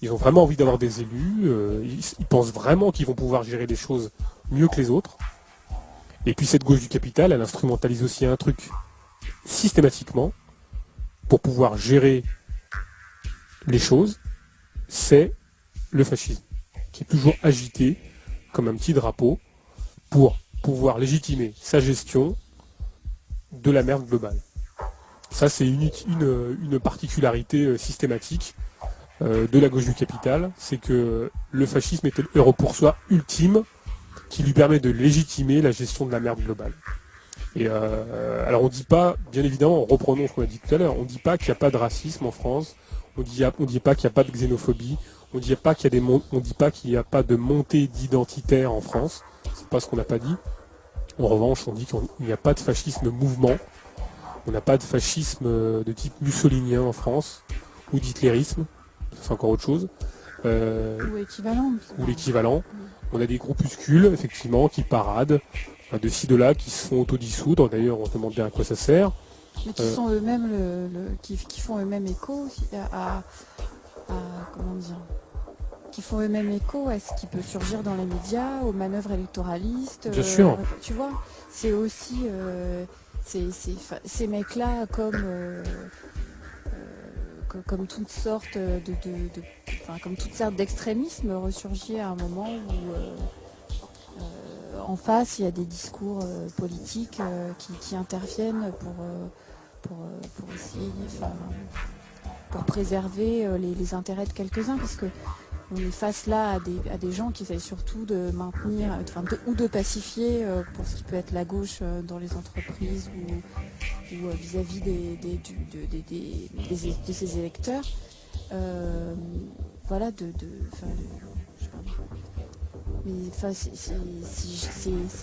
ils ont vraiment envie d'avoir des élus, ils pensent vraiment qu'ils vont pouvoir gérer les choses mieux que les autres. Et puis cette gauche du capital, elle instrumentalise aussi un truc systématiquement pour pouvoir gérer les choses, c'est le fascisme, qui est toujours agité comme un petit drapeau pour pouvoir légitimer sa gestion de la merde globale. Ça, c'est une particularité systématique de la gauche du capital, c'est que le fascisme est le repoursoi ultime qui lui permet de légitimer la gestion de la merde globale. Et alors on dit pas, bien évidemment, reprenons ce qu'on a dit tout à l'heure, on dit pas qu'il n'y a pas de racisme en France, on dit pas qu'il n'y a pas de xénophobie, on dit pas qu'il n'y a pas de montée d'identitaire en France, c'est pas ce qu'on n'a pas dit. En revanche, on dit qu'il n'y a pas de fascisme mouvement. On n'a pas de fascisme de type mussolinien en France, ou d'hitlérisme, c'est encore autre chose. Ou équivalent. Ou l'équivalent. On a des groupuscules, effectivement, qui paradent, de ci, de là, qui se font autodissoudre. D'ailleurs, on se demande bien à quoi ça sert. Mais qui sont eux-mêmes qui font eux-mêmes écho comment dire, qui font eux-mêmes écho à ce qui peut surgir dans les médias, aux manœuvres électoralistes. Bien sûr. Tu vois, c'est aussi ces mecs-là comme toutes sortes comme toutes sortes d'extrémismes ressurgit à un moment où en face il y a des discours politiques qui interviennent pour essayer, pour préserver les intérêts de quelques-uns, parce que on est face là à des gens qui essayent surtout de maintenir, ou de pacifier pour ce qui peut être la gauche dans les entreprises ou vis-à-vis de ses électeurs. Voilà, mais c'est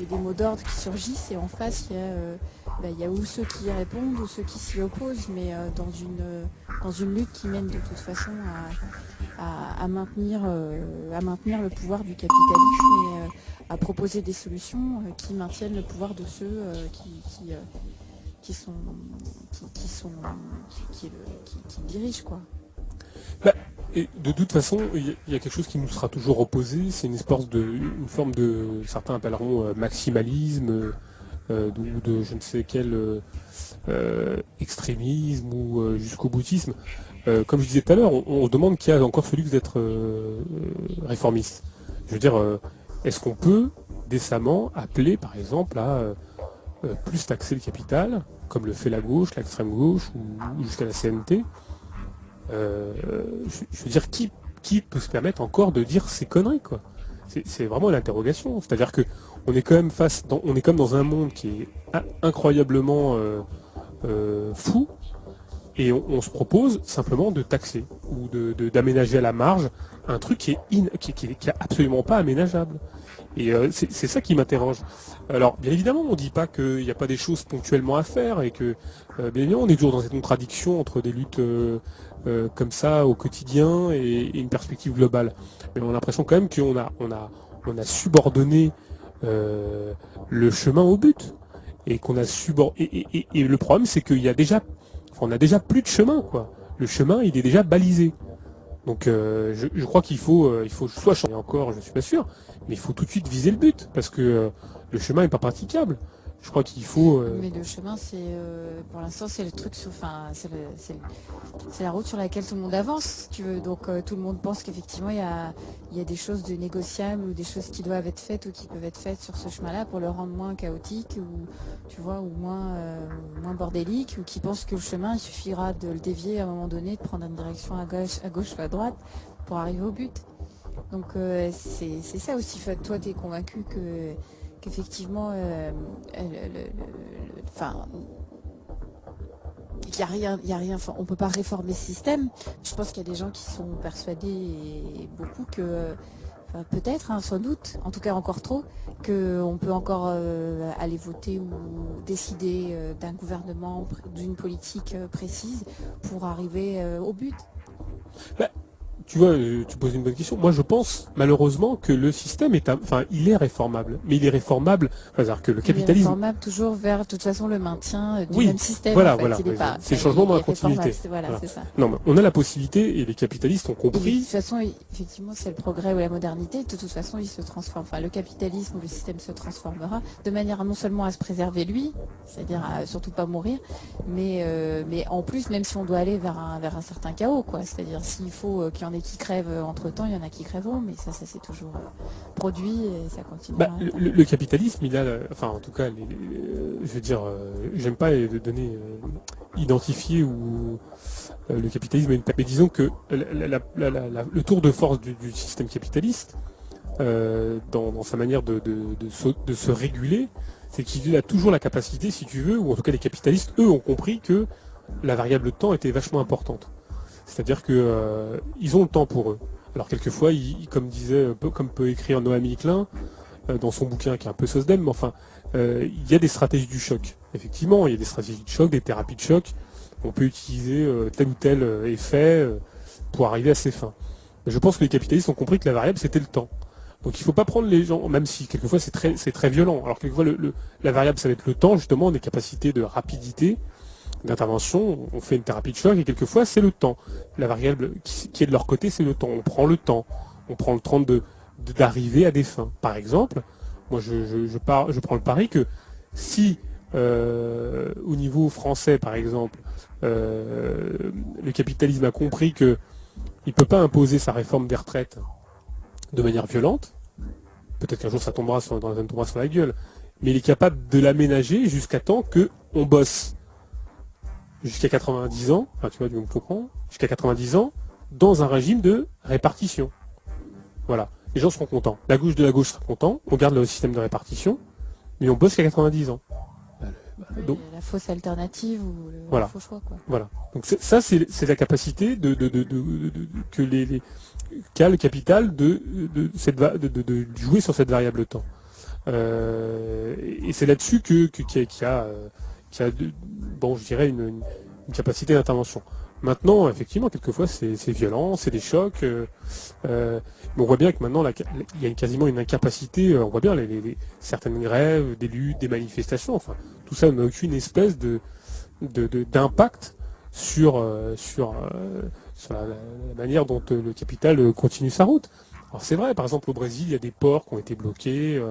des mots d'ordre qui surgissent, et en face il y a ou ceux qui y répondent ou ceux qui s'y opposent, mais dans une lutte qui mène de toute façon à maintenir le pouvoir du capitalisme et à proposer des solutions qui maintiennent le pouvoir de ceux qui dirigent, quoi. Et de toute façon, il y a quelque chose qui nous sera toujours opposé, c'est une forme de, certains appelleront maximalisme, ou de je ne sais quel extrémisme ou jusqu'au boutisme. Comme je disais tout à l'heure, on se demande qui a encore ce luxe d'être réformiste. Je veux dire, est-ce qu'on peut décemment appeler par exemple à plus taxer le capital, comme le fait la gauche, l'extrême gauche ou jusqu'à la CNT? Je veux dire, qui peut se permettre encore de dire ces conneries, quoi? C'est vraiment l'interrogation. C'est-à-dire que on est quand même dans un monde qui est incroyablement fou, et on se propose simplement de taxer ou d'aménager à la marge un truc qui est absolument pas aménageable. Et c'est ça qui m'interroge. Alors, bien évidemment, on ne dit pas qu'il n'y a pas des choses ponctuellement à faire, et que, bien évidemment, on est toujours dans cette contradiction entre des luttes comme ça au quotidien et une perspective globale. Mais on a l'impression quand même qu'on a subordonné le chemin au but. et qu'on a et le problème c'est qu'il y a déjà, on a déjà plus de chemin, quoi. Le chemin il est déjà balisé. Donc je crois qu'il faut soit changer encore, je suis pas sûr, mais il faut tout de suite viser le but parce que le chemin est pas praticable. Je crois qu'il faut. Mais le chemin, pour l'instant, c'est le truc, c'est la route sur laquelle tout le monde avance, si tu veux. Donc tout le monde pense qu'effectivement, il y a des choses de négociables ou des choses qui doivent être faites ou qui peuvent être faites sur ce chemin-là pour le rendre moins chaotique ou, tu vois, ou moins bordélique, ou qui pensent que le chemin, il suffira de le dévier à un moment donné, de prendre une direction à gauche ou à droite pour arriver au but. Donc c'est ça aussi. Toi, tu es convaincu qu'effectivement, il y a rien, on peut pas réformer ce système. Je pense qu'il y a des gens qui sont persuadés, et beaucoup, que peut-être, sans doute, en tout cas encore trop, qu'on peut encore aller voter ou décider d'un gouvernement, d'une politique précise pour arriver au but. Bah, tu vois, tu poses une bonne question. Moi, je pense malheureusement que le système il est réformable, mais il est réformable, c'est-à-dire que le capitalisme. Il est réformable toujours vers, de toute façon, le maintien du même système. Voilà, en fait. voilà. C'est le changement dans la continuité. Voilà, c'est ça. Non, mais on a la possibilité, et les capitalistes ont compris. Et de toute façon, effectivement, c'est le progrès ou la modernité. De toute façon, il se transforme. Enfin, le capitalisme ou le système se transformera de manière non seulement à se préserver lui, c'est-à-dire à surtout pas mourir, mais en plus, même si on doit aller vers un certain chaos, quoi. C'est-à-dire s'il faut qu'il y en ait qui crèvent entre-temps, il y en a qui crèveront, mais ça c'est toujours produit et ça continue. Le capitalisme, il a, en tout cas, je veux dire, j'aime pas donner identifier ou le capitalisme, mais disons que le tour de force du système capitaliste, dans sa manière de se réguler, c'est qu'il a toujours la capacité, si tu veux, ou en tout cas les capitalistes, eux, ont compris que la variable temps était vachement importante. C'est-à-dire que ils ont le temps pour eux. Alors quelquefois, comme peut écrire Noam Hickling dans son bouquin qui est un peu SOSDEM, mais enfin, il y a des stratégies du choc. Effectivement, il y a des stratégies de choc, des thérapies de choc. On peut utiliser tel ou tel effet pour arriver à ses fins. Mais je pense que les capitalistes ont compris que la variable, c'était le temps. Donc il ne faut pas prendre les gens, même si quelquefois c'est très violent. Alors quelquefois, la variable, ça va être le temps, justement, des capacités de rapidité, d'intervention. On fait une thérapie de choc et quelquefois, c'est le temps. La variable qui est de leur côté, c'est le temps. On prend le temps. On prend le temps d'arriver à des fins. Par exemple, moi, je prends le pari que si, au niveau français, par exemple, le capitalisme a compris qu'il ne peut pas imposer sa réforme des retraites de manière violente, peut-être qu'un jour ça tombera sur la gueule, mais il est capable de l'aménager jusqu'à temps qu'on bosse jusqu'à 90 ans, tu vois, tu me comprends, jusqu'à 90 ans, dans un régime de répartition. Voilà. Les gens seront contents. La gauche de la gauche sera content, on garde le système de répartition, mais on bosse jusqu'à 90 ans. Donc, la fausse alternative ou le faux choix, quoi. Voilà. Donc ça, c'est la capacité qu'a le capital de jouer sur cette variable temps. Et c'est là-dessus qu'il y a je dirais une capacité d'intervention. Maintenant, effectivement, quelquefois c'est violent, c'est des chocs, mais on voit bien que maintenant il y a quasiment une incapacité, on voit bien certaines grèves, des luttes, des manifestations, enfin tout ça n'a aucune espèce d'impact sur la manière dont le capital continue sa route. Alors c'est vrai, par exemple au Brésil, il y a des ports qui ont été bloqués.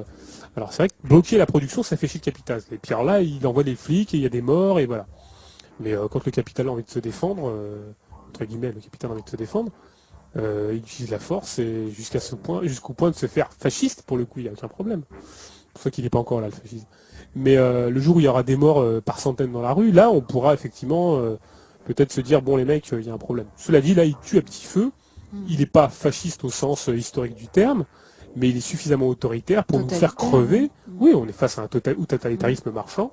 Alors c'est vrai que bloquer la production, ça fait chier le capital. Et puis alors là, il envoie des flics et il y a des morts et voilà. Mais quand le capital a envie de se défendre, entre guillemets, le capital a envie de se défendre, il utilise la force et jusqu'au point de se faire fasciste, pour le coup, il n'y a aucun problème. C'est pour ça qu'il n'est pas encore là, le fascisme. Mais le jour où il y aura des morts par centaines dans la rue, là, on pourra effectivement peut-être se dire, bon les mecs, il y a un problème. Cela dit, là, il tue à petit feu. Il n'est pas fasciste au sens historique du terme, mais il est suffisamment autoritaire pour nous faire crever. Oui, on est face à un totalitarisme marchand.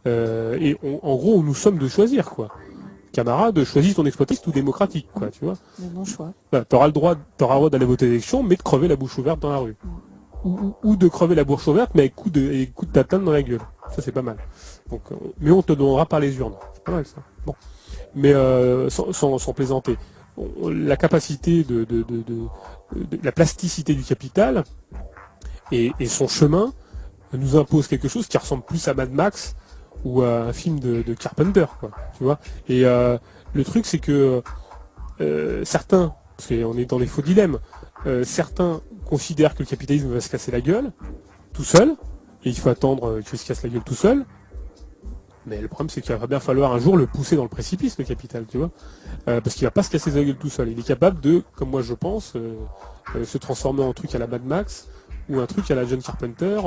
Et en gros, nous sommes de choisir, quoi. Camarade, choisis ton exploitiste ou démocratique, quoi, tu vois. Le bon choix. Voilà, t'auras le droit d'aller voter l'élection, mais de crever la bouche ouverte dans la rue. Ou de crever la bouche ouverte, mais avec coup de tatane dans la gueule. Ça, c'est pas mal. Donc, mais on te donnera par les urnes. C'est pas mal, ça. Bon. Mais sans plaisanter. La capacité de la plasticité du capital et son chemin nous impose quelque chose qui ressemble plus à Mad Max ou à un film de Carpenter, quoi, tu vois. Et le truc, c'est que certains, parce qu'on est dans des faux dilemmes, certains considèrent que le capitalisme va se casser la gueule tout seul, et il faut attendre qu'il se casse la gueule tout seul. Mais le problème, c'est qu'il va bien falloir un jour le pousser dans le précipice, le capital, tu vois. Parce qu'il va pas se casser la gueule tout seul. Il est capable de, comme moi je pense, se transformer en truc à la Mad Max ou un truc à la John Carpenter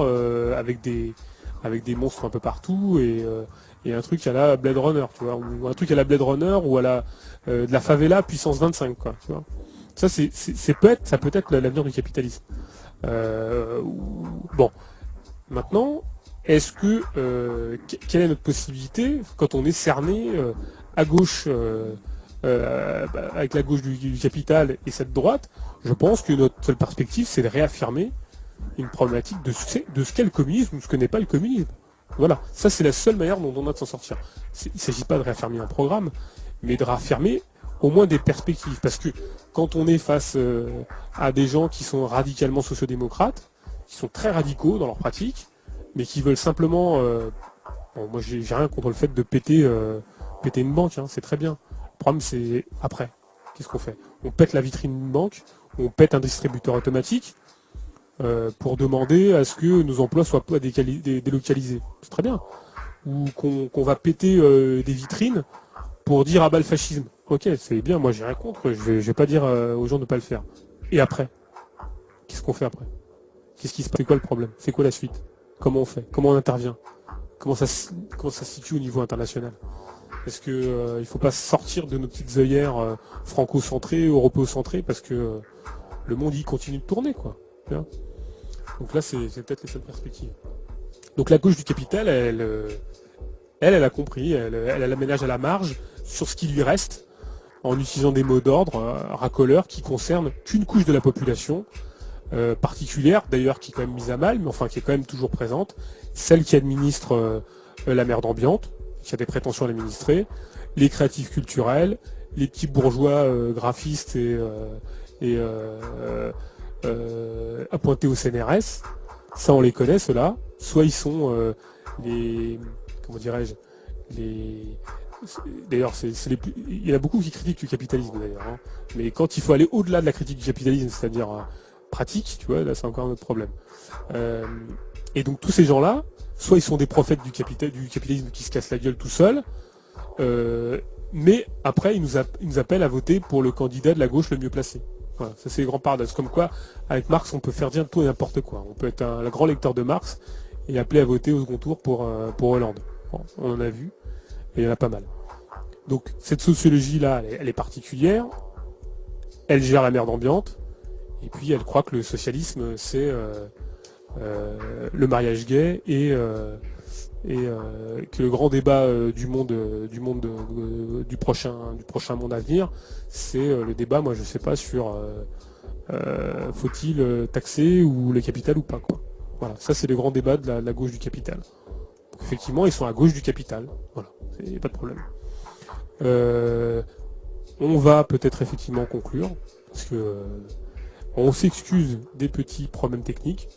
avec des monstres un peu partout et un truc à la Blade Runner, tu vois, ou un truc à la Blade Runner ou à la de la favela puissance 25, quoi, tu vois. Ça ça peut être l'avenir du capitalisme. Bon, maintenant, est-ce que quelle est notre possibilité quand on est cerné à gauche avec la gauche du capital et cette droite? Je pense que notre seule perspective, c'est de réaffirmer une problématique de ce qu'est le communisme ou ce que n'est pas le communisme. Voilà, ça c'est la seule manière dont on a de s'en sortir. Il ne s'agit pas de réaffirmer un programme, mais de réaffirmer au moins des perspectives. Parce que quand on est face à des gens qui sont radicalement sociodémocrates, qui sont très radicaux dans leur pratique, mais qui veulent simplement... bon, moi j'ai rien contre le fait de péter une banque, hein, c'est très bien. Le problème c'est après. Qu'est-ce qu'on fait? On pète la vitrine d'une banque, on pète un distributeur automatique pour demander à ce que nos emplois soient pas délocalisés. C'est très bien. Ou qu'on va péter des vitrines pour dire ah bah le fascisme. Ok, c'est bien, moi j'ai rien contre, je vais pas dire aux gens de ne pas le faire. Et après? Qu'est-ce qu'on fait après? Qu'est-ce qui se passe? C'est quoi le problème? C'est quoi la suite? Comment on fait? Comment on intervient? Comment ça se situe au niveau international? Est-ce que il faut pas sortir de nos petites œillères franco-centrées, européo-centrées, parce que le monde y continue de tourner, quoi. Donc là, c'est peut-être les seules perspectives. Donc la gauche du capital, elle a compris, elle aménage à la marge sur ce qui lui reste, en utilisant des mots d'ordre racoleurs qui concernent qu'une couche de la population, particulière, d'ailleurs qui est quand même mise à mal, mais enfin qui est quand même toujours présente, celle qui administre la merde ambiante, qui a des prétentions à l'administrer, les créatifs culturels, les petits bourgeois graphistes et appointés au CNRS, ça on les connaît ceux-là, soit ils sont les... comment dirais-je, les... D'ailleurs, il y en a beaucoup qui critiquent le capitalisme d'ailleurs, hein. Mais quand il faut aller au-delà de la critique du capitalisme, c'est-à-dire pratique, tu vois, là c'est encore un autre problème. Et donc tous ces gens-là, soit ils sont des prophètes du capitalisme qui se cassent la gueule tout seuls, mais après ils nous appellent à voter pour le candidat de la gauche le mieux placé. Voilà, ça c'est les grands paradoxes. Comme quoi, avec Marx, on peut faire dire tout et n'importe quoi. On peut être un grand lecteur de Marx et appeler à voter au second tour pour Hollande. Bon, on en a vu, et il y en a pas mal. Donc cette sociologie-là, elle est particulière, elle gère la merde ambiante, et puis elle croit que le socialisme, c'est le mariage gay et que le grand débat du prochain monde à venir, c'est le débat, moi je sais pas, sur faut-il taxer ou le capital ou pas, quoi. Voilà, ça c'est le grand débat de la gauche du capital. Donc, effectivement, ils sont à gauche du capital. Voilà, c'est pas de problème. On va peut-être effectivement conclure, parce que on s'excuse des petits problèmes techniques.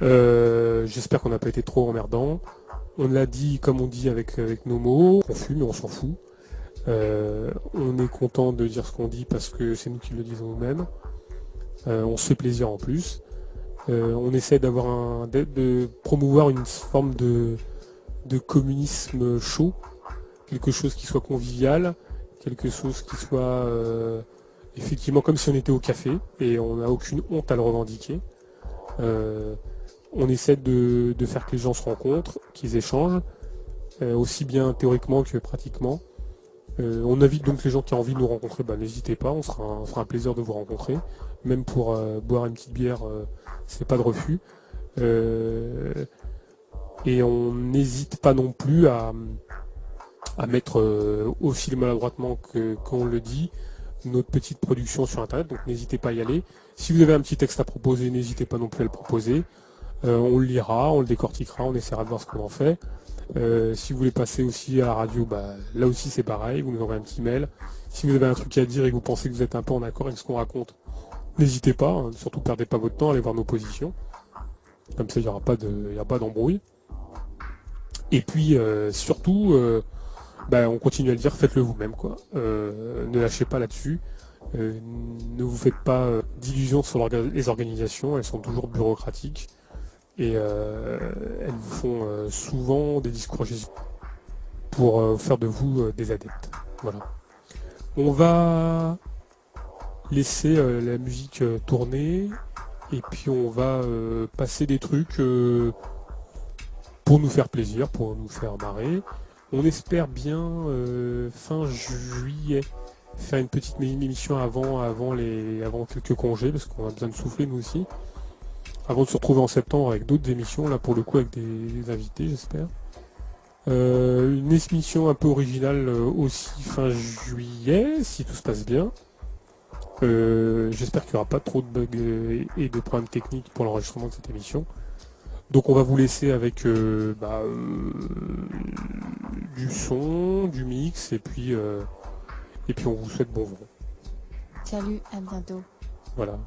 J'espère qu'on n'a pas été trop emmerdant. On l'a dit comme on dit avec nos mots, confus, mais on s'en fout. On est content de dire ce qu'on dit parce que c'est nous qui le disons nous-mêmes. On se fait plaisir en plus. On essaie de promouvoir une forme de communisme chaud, quelque chose qui soit convivial, quelque chose qui soit effectivement comme si on était au café, et on n'a aucune honte à le revendiquer. On essaie de faire que les gens se rencontrent, qu'ils échangent, aussi bien théoriquement que pratiquement. On invite donc les gens qui ont envie de nous rencontrer, n'hésitez pas, on fera un plaisir de vous rencontrer. Même pour boire une petite bière, c'est pas de refus. Et on n'hésite pas non plus à mettre aussi maladroitement qu'on le dit, notre petite production sur internet, donc n'hésitez pas à y aller. Si vous avez un petit texte à proposer, n'hésitez pas non plus à le proposer. On le lira, on le décortiquera, on essaiera de voir ce qu'on en fait. Si vous voulez passer aussi à la radio, là aussi c'est pareil, vous nous envoyez un petit mail. Si vous avez un truc à dire et que vous pensez que vous êtes un peu en accord avec ce qu'on raconte, n'hésitez pas, hein, surtout perdez pas votre temps, allez voir nos positions. Comme ça, il n'y aura pas d'embrouille. Et puis, surtout, on continue à le dire, faites-le vous-même, quoi. Ne lâchez pas là-dessus. Ne vous faites pas d'illusions sur les organisations, elles sont toujours bureaucratiques. Et elles vous font souvent des discours pour faire de vous des adeptes. Voilà. On va laisser la musique tourner et puis on va passer des trucs pour nous faire plaisir, pour nous faire marrer. On espère bien fin juillet faire une petite émission avant quelques congés, parce qu'on a besoin de souffler nous aussi. Avant de se retrouver en septembre avec d'autres émissions, là pour le coup avec des invités j'espère. Une émission un peu originale aussi fin juillet, si tout se passe bien. J'espère qu'il n'y aura pas trop de bugs et de problèmes techniques pour l'enregistrement de cette émission. Donc on va vous laisser avec du son, du mix, et puis on vous souhaite bon vent. Salut, à bientôt. Voilà.